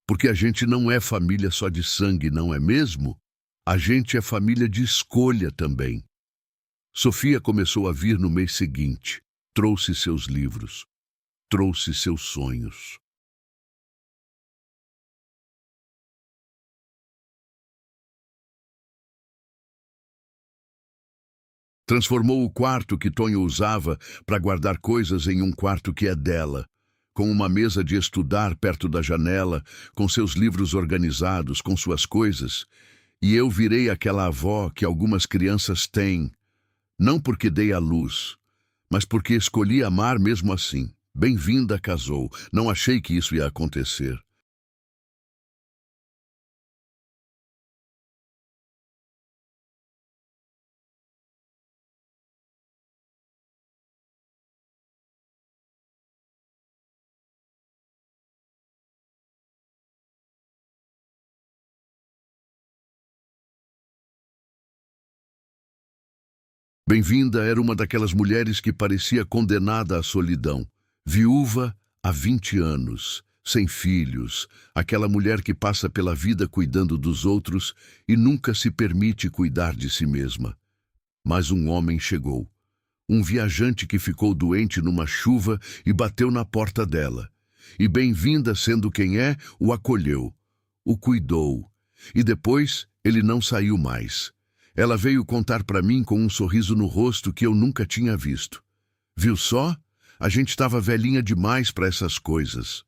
Porque a gente não é família só de sangue, não é mesmo? A gente é família de escolha também. Sofia começou a vir no mês seguinte. Trouxe seus livros. Trouxe seus sonhos. Transformou o quarto que Tonho usava para guardar coisas em um quarto que é dela, com uma mesa de estudar perto da janela, com seus livros organizados, com suas coisas. E eu virei aquela avó que algumas crianças têm, não porque dei à luz, mas porque escolhi amar mesmo assim. Bem-vinda, casou. Não achei que isso ia acontecer. Bem-vinda era uma daquelas mulheres que parecia condenada à solidão. Viúva há 20 anos, sem filhos, aquela mulher que passa pela vida cuidando dos outros e nunca se permite cuidar de si mesma. Mas um homem chegou. Um viajante que ficou doente numa chuva e bateu na porta dela. E bem-vinda sendo quem é, o acolheu, o cuidou. E depois ele não saiu mais. Ela veio contar para mim com um sorriso no rosto que eu nunca tinha visto. Viu só? A gente estava velhinha demais para essas coisas.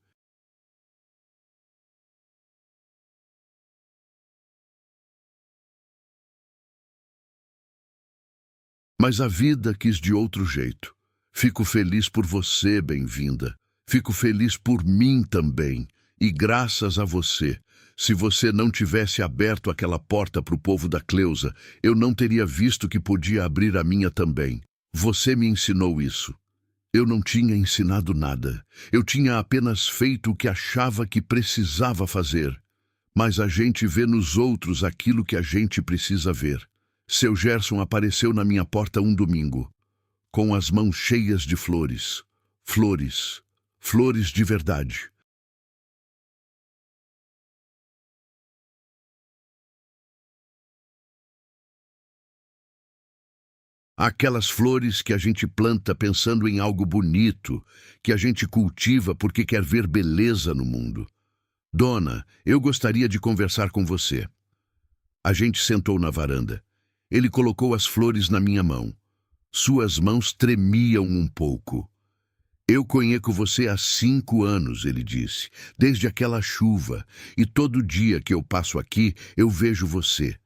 Mas a vida quis de outro jeito. Fico feliz por você, bem-vinda. Fico feliz por mim também. E graças a você. Se você não tivesse aberto aquela porta para o povo da Cleusa, eu não teria visto que podia abrir a minha também. Você me ensinou isso. Eu não tinha ensinado nada. Eu tinha apenas feito o que achava que precisava fazer. Mas a gente vê nos outros aquilo que a gente precisa ver. Seu Gerson apareceu na minha porta um domingo, com as mãos cheias de flores. Flores. Flores de verdade. Aquelas flores que a gente planta pensando em algo bonito, que a gente cultiva porque quer ver beleza no mundo. Dona, eu gostaria de conversar com você. A gente sentou na varanda. Ele colocou as flores na minha mão. Suas mãos tremiam um pouco. Eu conheço você há 5 anos, ele disse, desde aquela chuva, e todo dia que eu passo aqui, eu vejo você.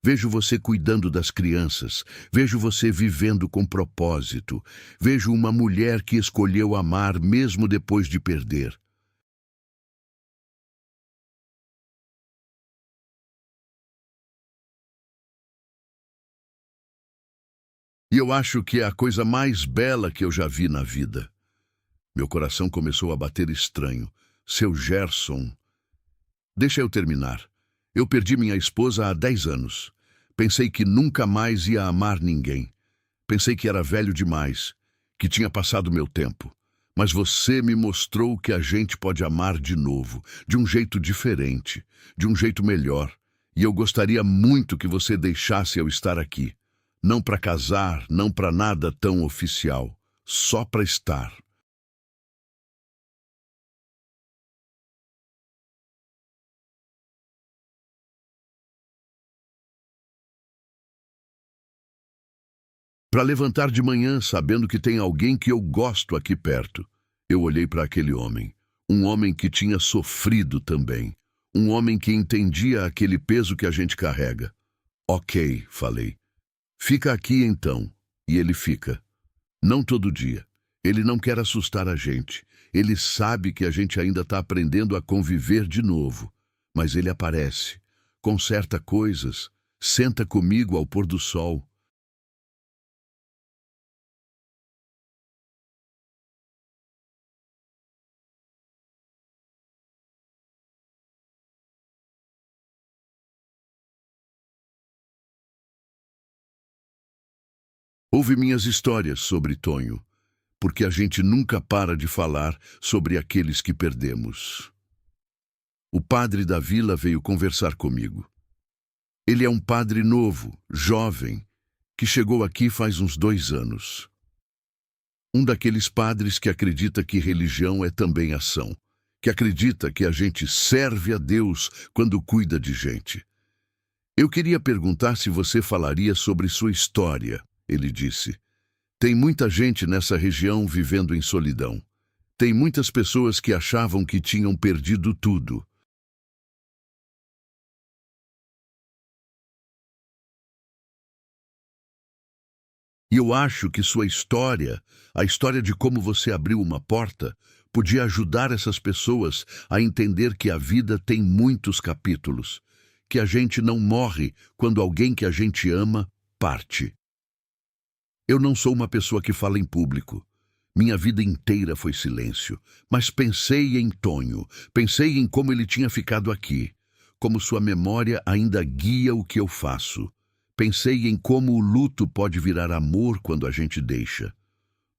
Vejo você cuidando das crianças, vejo você vivendo com propósito, vejo uma mulher que escolheu amar mesmo depois de perder. E eu acho que é a coisa mais bela que eu já vi na vida. Meu coração começou a bater estranho. Seu Gerson. Deixa eu terminar. Eu perdi minha esposa há 10 anos. Pensei que nunca mais ia amar ninguém. Pensei que era velho demais, que tinha passado meu tempo. Mas você me mostrou que a gente pode amar de novo, de um jeito diferente, de um jeito melhor. E eu gostaria muito que você deixasse eu estar aqui. Não para casar, não para nada tão oficial. Só para estar. Para levantar de manhã sabendo que tem alguém que eu gosto aqui perto. Eu olhei para aquele homem. Um homem que tinha sofrido também. Um homem que entendia aquele peso que a gente carrega. Ok, falei. Fica aqui então. E ele fica. Não todo dia. Ele não quer assustar a gente. Ele sabe que a gente ainda está aprendendo a conviver de novo. Mas ele aparece. Conserta coisas. Senta comigo ao pôr do sol. Ouve minhas histórias sobre Tonho, porque a gente nunca para de falar sobre aqueles que perdemos. O padre da vila veio conversar comigo. Ele é um padre novo, jovem, que chegou aqui faz uns 2 anos. Um daqueles padres que acredita que religião é também ação, que acredita que a gente serve a Deus quando cuida de gente. Eu queria perguntar se você falaria sobre sua história, ele disse. Tem muita gente nessa região vivendo em solidão. Tem muitas pessoas que achavam que tinham perdido tudo. E eu acho que sua história, a história de como você abriu uma porta, podia ajudar essas pessoas a entender que a vida tem muitos capítulos, que a gente não morre quando alguém que a gente ama parte. Eu não sou uma pessoa que fala em público. Minha vida inteira foi silêncio. Mas pensei em Tonho, pensei em como ele tinha ficado aqui, como sua memória ainda guia o que eu faço. Pensei em como o luto pode virar amor quando a gente deixa.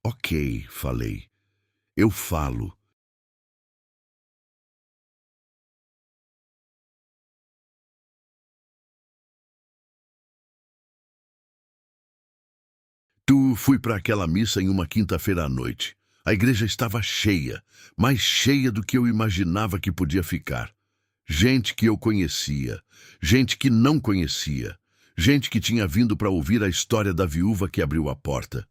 Ok, falei. Eu falo. Tu fui para aquela missa em uma quinta-feira à noite. A igreja estava cheia, mais cheia do que eu imaginava que podia ficar. Gente que eu conhecia, gente que não conhecia, gente que tinha vindo para ouvir a história da viúva que abriu a porta.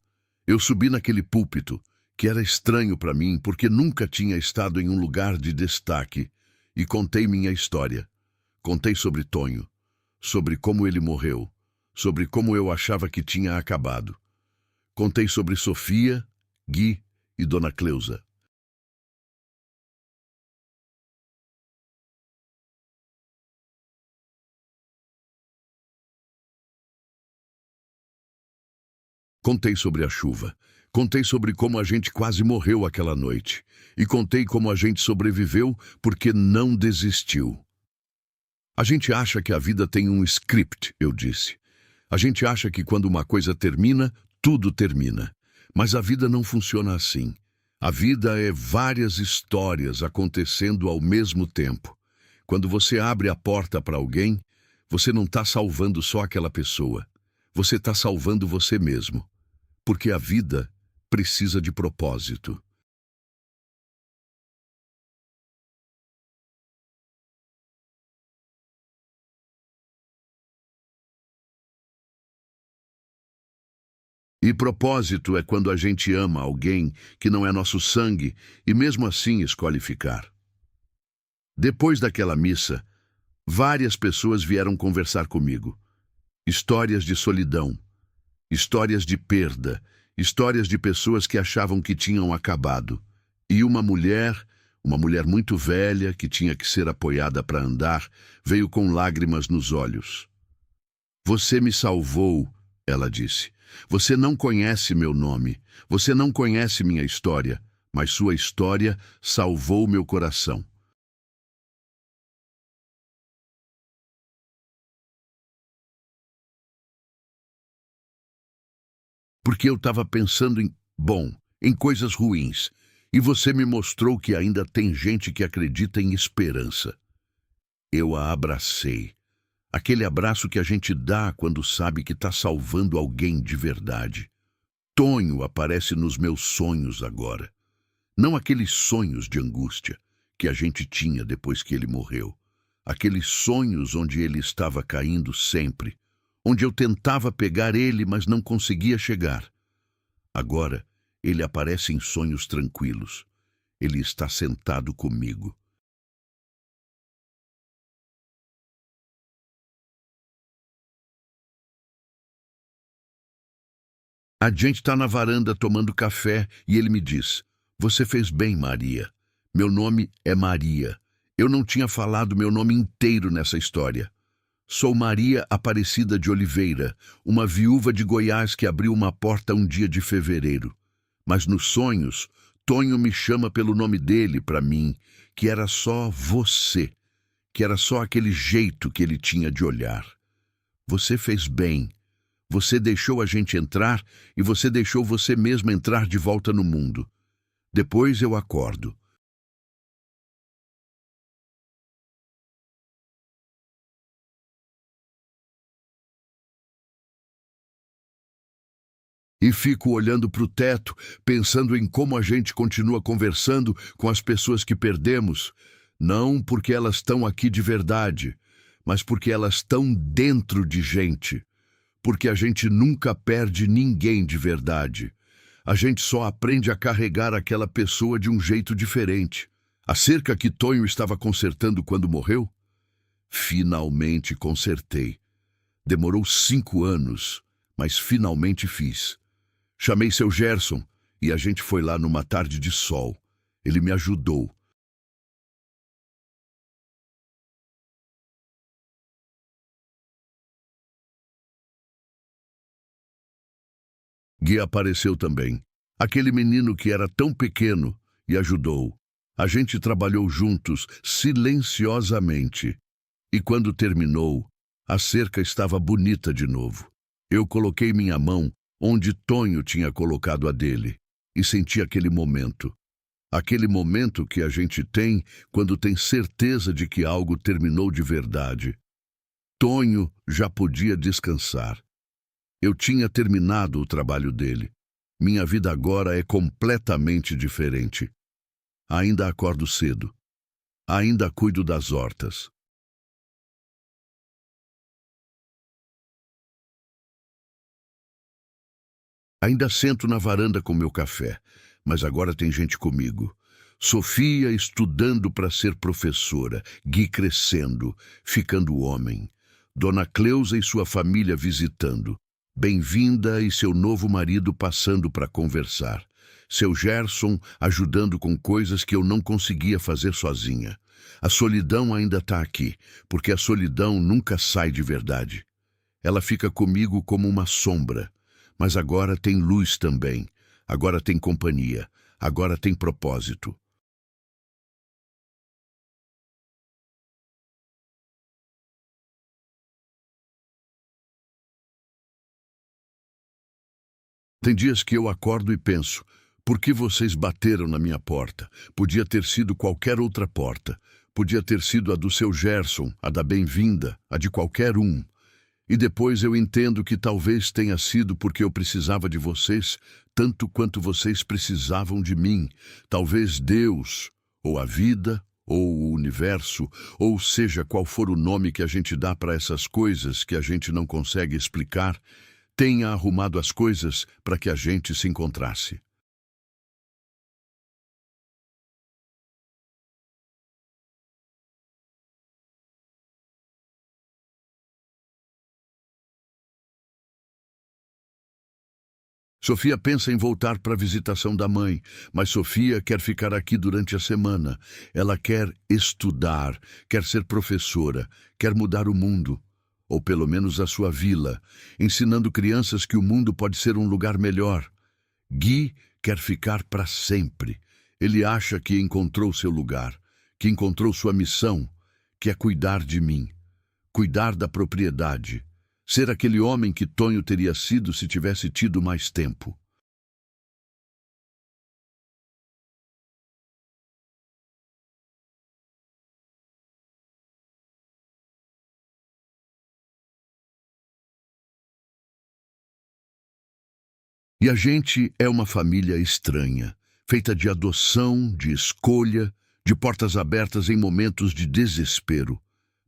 Eu subi naquele púlpito, que era estranho para mim porque nunca tinha estado em um lugar de destaque, e contei minha história. Contei sobre Tonho, sobre como ele morreu, sobre como eu achava que tinha acabado. Contei sobre Sofia, Gui e Dona Cleusa. Contei sobre a chuva. Contei sobre como a gente quase morreu aquela noite. E contei como a gente sobreviveu porque não desistiu. A gente acha que a vida tem um script, eu disse. A gente acha que quando uma coisa termina, tudo termina. Mas a vida não funciona assim. A vida é várias histórias acontecendo ao mesmo tempo. Quando você abre a porta para alguém, você não está salvando só aquela pessoa. Você está salvando você mesmo. Porque a vida precisa de propósito. E propósito é quando a gente ama alguém que não é nosso sangue e mesmo assim escolhe ficar. Depois daquela missa, várias pessoas vieram conversar comigo. Histórias de solidão, histórias de perda, histórias de pessoas que achavam que tinham acabado. E uma mulher muito velha, que tinha que ser apoiada para andar, veio com lágrimas nos olhos. Você me salvou, ela disse. Você não conhece meu nome, você não conhece minha história, mas sua história salvou meu coração. Porque eu estava pensando em coisas ruins, e você me mostrou que ainda tem gente que acredita em esperança. Eu a abracei. Aquele abraço que a gente dá quando sabe que está salvando alguém de verdade. Tonho aparece nos meus sonhos agora. Não aqueles sonhos de angústia que a gente tinha depois que ele morreu. Aqueles sonhos onde ele estava caindo sempre, onde eu tentava pegar ele, mas não conseguia chegar. Agora, ele aparece em sonhos tranquilos. Ele está sentado comigo. A gente está na varanda tomando café e ele me diz: Você fez bem, Maria. Meu nome é Maria. Eu não tinha falado meu nome inteiro nessa história. Sou Maria Aparecida de Oliveira, uma viúva de Goiás que abriu uma porta um dia de fevereiro. Mas nos sonhos, Tonho me chama pelo nome dele para mim, que era só você, que era só aquele jeito que ele tinha de olhar. Você fez bem. Você deixou a gente entrar e você deixou você mesma entrar de volta no mundo. Depois eu acordo. E fico olhando para o teto, pensando em como a gente continua conversando com as pessoas que perdemos, não porque elas estão aqui de verdade, mas porque elas estão dentro de gente. Porque a gente nunca perde ninguém de verdade. A gente só aprende a carregar aquela pessoa de um jeito diferente. A cerca que Tonho estava consertando quando morreu? Finalmente consertei. Demorou 5 anos, mas finalmente fiz. Chamei seu Gerson e a gente foi lá numa tarde de sol. Ele me ajudou. Gui apareceu também. Aquele menino que era tão pequeno e ajudou. A gente trabalhou juntos, silenciosamente. E quando terminou, a cerca estava bonita de novo. Eu coloquei minha mão onde Tonho tinha colocado a dele e senti aquele momento. Aquele momento que a gente tem quando tem certeza de que algo terminou de verdade. Tonho já podia descansar. Eu tinha terminado o trabalho dele. Minha vida agora é completamente diferente. Ainda acordo cedo. Ainda cuido das hortas. Ainda sento na varanda com meu café, mas agora tem gente comigo. Sofia estudando para ser professora, Gui crescendo, ficando homem. Dona Cleusa e sua família visitando. Bem-vinda e seu novo marido passando para conversar. Seu Gerson ajudando com coisas que eu não conseguia fazer sozinha. A solidão ainda está aqui, porque a solidão nunca sai de verdade. Ela fica comigo como uma sombra. Mas agora tem luz também. Agora tem companhia. Agora tem propósito. Tem dias que eu acordo e penso, por que vocês bateram na minha porta? Podia ter sido qualquer outra porta. Podia ter sido a do seu Gerson, a da Bem-vinda, a de qualquer um. E depois eu entendo que talvez tenha sido porque eu precisava de vocês tanto quanto vocês precisavam de mim. Talvez Deus, ou a vida, ou o universo, ou seja qual for o nome que a gente dá para essas coisas que a gente não consegue explicar, tenha arrumado as coisas para que a gente se encontrasse. Sofia pensa em voltar para a visitação da mãe, mas Sofia quer ficar aqui durante a semana. Ela quer estudar, quer ser professora, quer mudar o mundo, ou pelo menos a sua vila, ensinando crianças que o mundo pode ser um lugar melhor. Gui quer ficar para sempre. Ele acha que encontrou seu lugar, que encontrou sua missão, que é cuidar de mim, cuidar da propriedade. Ser aquele homem que Tonho teria sido se tivesse tido mais tempo. E a gente é uma família estranha, feita de adoção, de escolha, de portas abertas em momentos de desespero.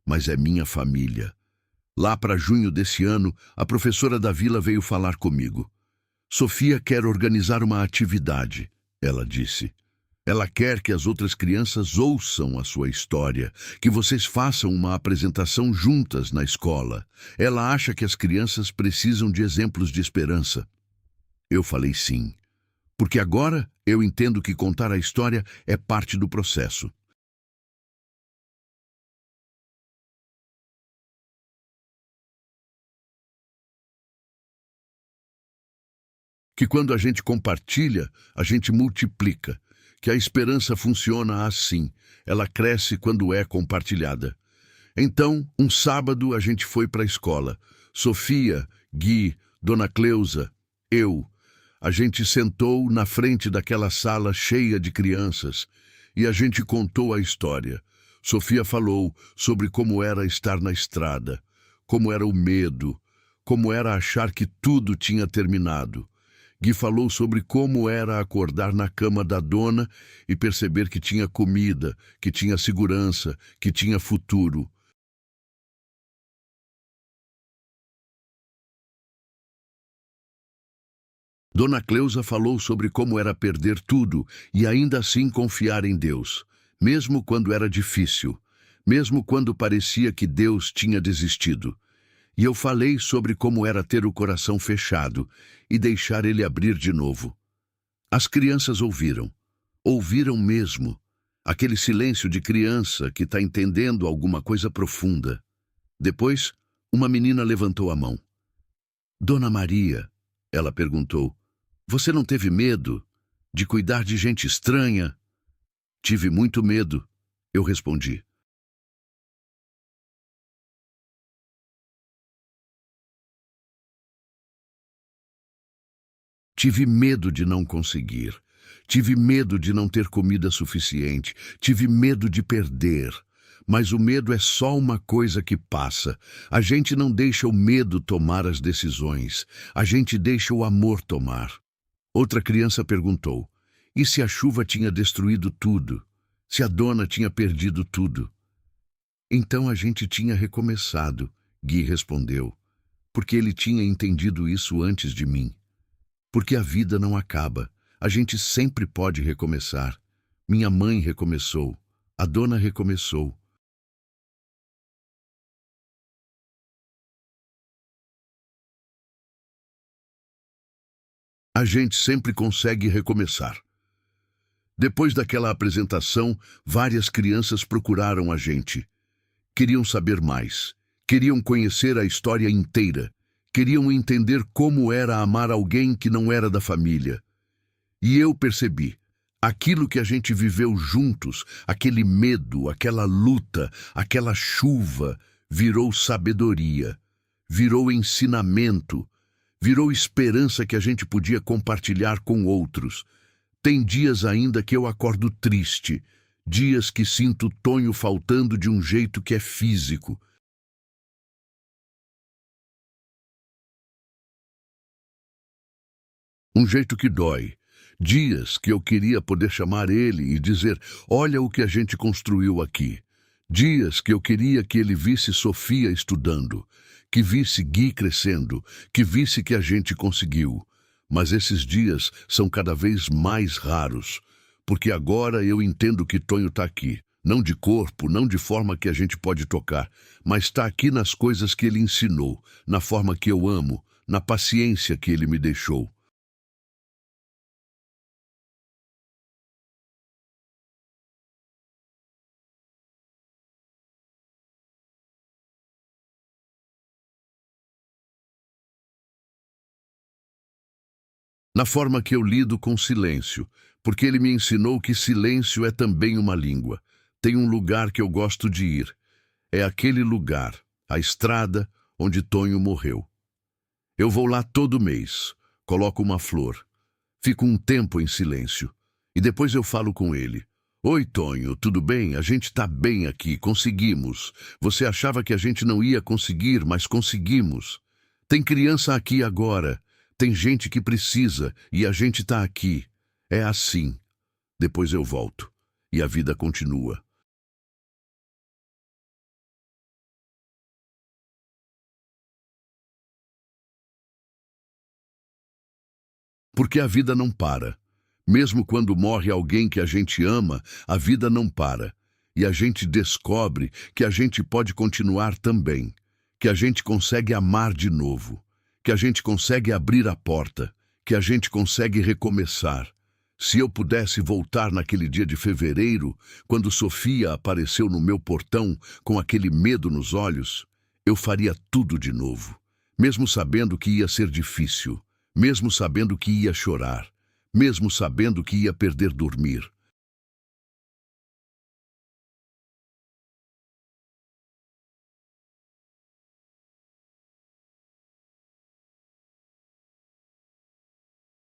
Mas é minha família. Lá para junho desse ano, a professora da vila veio falar comigo. Sofia quer organizar uma atividade, ela disse. Ela quer que as outras crianças ouçam a sua história, que vocês façam uma apresentação juntas na escola. Ela acha que as crianças precisam de exemplos de esperança. Eu falei sim, porque agora eu entendo que contar a história é parte do processo. Que quando a gente compartilha, a gente multiplica. Que a esperança funciona assim. Ela cresce quando é compartilhada. Então, um sábado a gente foi para a escola. Sofia, Gui, Dona Cleusa, eu. A gente sentou na frente daquela sala cheia de crianças e a gente contou a história. Sofia falou sobre como era estar na estrada, como era o medo, como era achar que tudo tinha terminado. Gui falou sobre como era acordar na cama da dona e perceber que tinha comida, que tinha segurança, que tinha futuro. Dona Cleusa falou sobre como era perder tudo e ainda assim confiar em Deus, mesmo quando era difícil, mesmo quando parecia que Deus tinha desistido. E eu falei sobre como era ter o coração fechado e deixar ele abrir de novo. As crianças ouviram. Ouviram mesmo. Aquele silêncio de criança que está entendendo alguma coisa profunda. Depois, uma menina levantou a mão. Dona Maria, ela perguntou, você não teve medo de cuidar de gente estranha? Tive muito medo, eu respondi. Tive medo de não conseguir. Tive medo de não ter comida suficiente. Tive medo de perder. Mas o medo é só uma coisa que passa. A gente não deixa o medo tomar as decisões. A gente deixa o amor tomar. Outra criança perguntou, e se a chuva tinha destruído tudo? Se a dona tinha perdido tudo? Então a gente tinha recomeçado, Gui respondeu, porque ele tinha entendido isso antes de mim. Porque a vida não acaba. A gente sempre pode recomeçar. Minha mãe recomeçou. A dona recomeçou. A gente sempre consegue recomeçar. Depois daquela apresentação, várias crianças procuraram a gente. Queriam saber mais. Queriam conhecer a história inteira. Queriam entender como era amar alguém que não era da família. E eu percebi. Aquilo que a gente viveu juntos, aquele medo, aquela luta, aquela chuva, virou sabedoria, virou ensinamento, Virou esperança que a gente podia compartilhar com outros. Tem dias ainda que eu acordo triste, dias que sinto Tonho faltando de um jeito que é físico. Um jeito que dói. Dias que eu queria poder chamar ele e dizer: olha o que a gente construiu aqui. Dias que eu queria que ele visse Sofia estudando, que visse Gui crescendo, que visse que a gente conseguiu. Mas esses dias são cada vez mais raros, porque agora eu entendo que Tonho está aqui. Não de corpo, não de forma que a gente pode tocar, mas está aqui nas coisas que ele ensinou, na forma que eu amo, na paciência que ele me deixou. Na forma que eu lido com silêncio, porque ele me ensinou que silêncio é também uma língua. Tem um lugar que eu gosto de ir. É aquele lugar, a estrada onde Tonho morreu. Eu vou lá todo mês, coloco uma flor, fico um tempo em silêncio e depois eu falo com ele. Oi, Tonho, tudo bem? A gente tá bem aqui, conseguimos. Você achava que a gente não ia conseguir, mas conseguimos. Tem criança aqui agora, tem gente que precisa e a gente tá aqui. É assim. Depois eu volto e a vida continua. Porque a vida não para. Mesmo quando morre alguém que a gente ama, a vida não para. E a gente descobre que a gente pode continuar também. Que a gente consegue amar de novo. Que a gente consegue abrir a porta. Que a gente consegue recomeçar. Se eu pudesse voltar naquele dia de fevereiro, quando Sofia apareceu no meu portão com aquele medo nos olhos, eu faria tudo de novo. Mesmo sabendo que ia ser difícil. Mesmo sabendo que ia chorar, mesmo sabendo que ia perder dormir.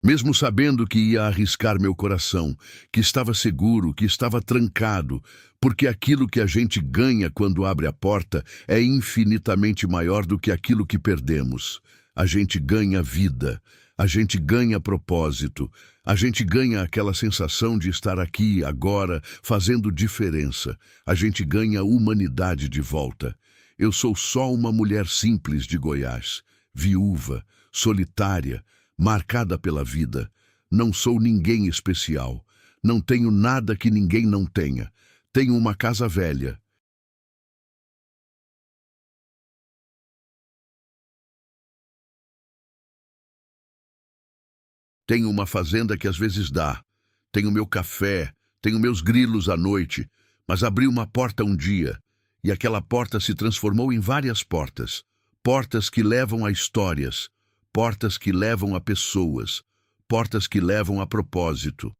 Mesmo sabendo que ia arriscar meu coração, que estava seguro, que estava trancado, porque aquilo que a gente ganha quando abre a porta é infinitamente maior do que aquilo que perdemos. A gente ganha vida, a gente ganha propósito, a gente ganha aquela sensação de estar aqui, agora, fazendo diferença. A gente ganha humanidade de volta. Eu sou só uma mulher simples de Goiás, viúva, solitária, marcada pela vida. Não sou ninguém especial. Não tenho nada que ninguém não tenha. Tenho uma casa velha. Tenho uma fazenda que às vezes dá. Tenho meu café. Tenho meus grilos à noite. Mas abri uma porta um dia. E aquela porta se transformou em várias portas. Portas que levam a histórias. Portas que levam a pessoas. Portas que levam a propósito.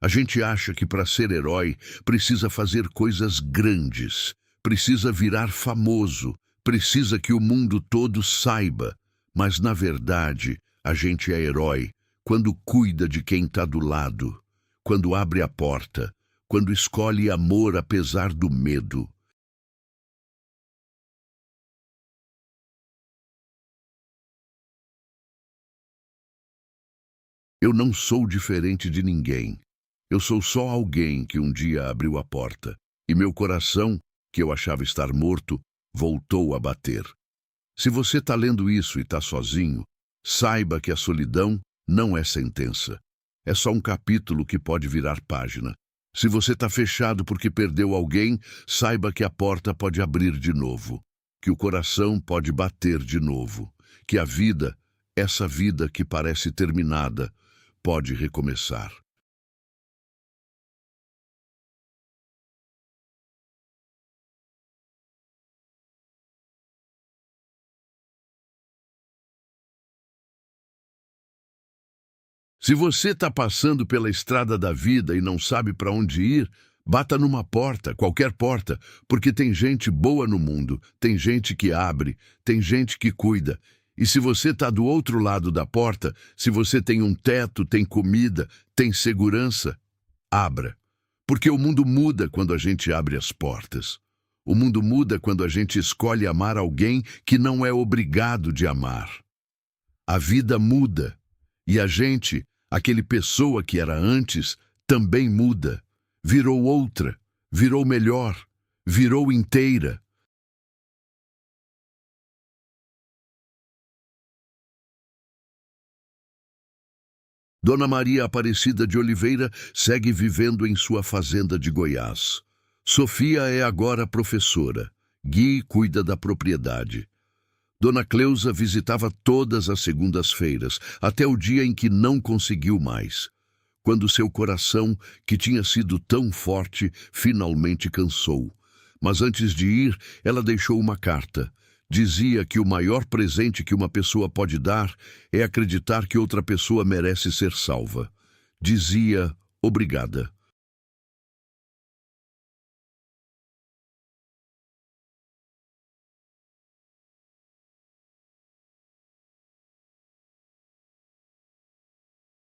A gente acha que para ser herói precisa fazer coisas grandes, precisa virar famoso, precisa que o mundo todo saiba. Mas, na verdade, a gente é herói quando cuida de quem está do lado, quando abre a porta, quando escolhe amor apesar do medo. Eu não sou diferente de ninguém. Eu sou só alguém que um dia abriu a porta, e meu coração, que eu achava estar morto, voltou a bater. Se você está lendo isso e está sozinho, saiba que a solidão não é sentença. É só um capítulo que pode virar página. Se você está fechado porque perdeu alguém, saiba que a porta pode abrir de novo, que o coração pode bater de novo, que a vida, essa vida que parece terminada, pode recomeçar. Se você está passando pela estrada da vida e não sabe para onde ir, bata numa porta, qualquer porta, porque tem gente boa no mundo, tem gente que abre, tem gente que cuida, E se você está do outro lado da porta, se você tem um teto, tem comida, tem segurança, abra. Porque o mundo muda quando a gente abre as portas. O mundo muda quando a gente escolhe amar alguém que não é obrigado de amar. A vida muda. E a gente, aquele pessoa que era antes, também muda. Virou outra, virou melhor, virou inteira. Dona Maria Aparecida de Oliveira segue vivendo em sua fazenda de Goiás. Sofia é agora professora. Gui cuida da propriedade. Dona Cleusa visitava todas as segundas-feiras, até o dia em que não conseguiu mais. Quando seu coração, que tinha sido tão forte, finalmente cansou. Mas antes de ir, ela deixou uma carta. Dizia que o maior presente que uma pessoa pode dar é acreditar que outra pessoa merece ser salva. Dizia, obrigada.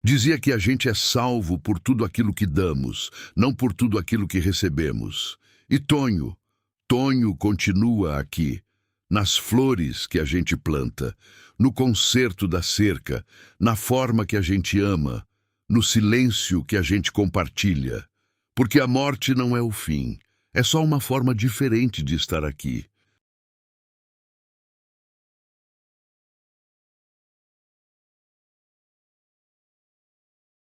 Dizia que a gente é salvo por tudo aquilo que damos, não por tudo aquilo que recebemos. E Tonho continua aqui, nas flores que a gente planta, no concerto da cerca, na forma que a gente ama, no silêncio que a gente compartilha. Porque a morte não é o fim, é só uma forma diferente de estar aqui.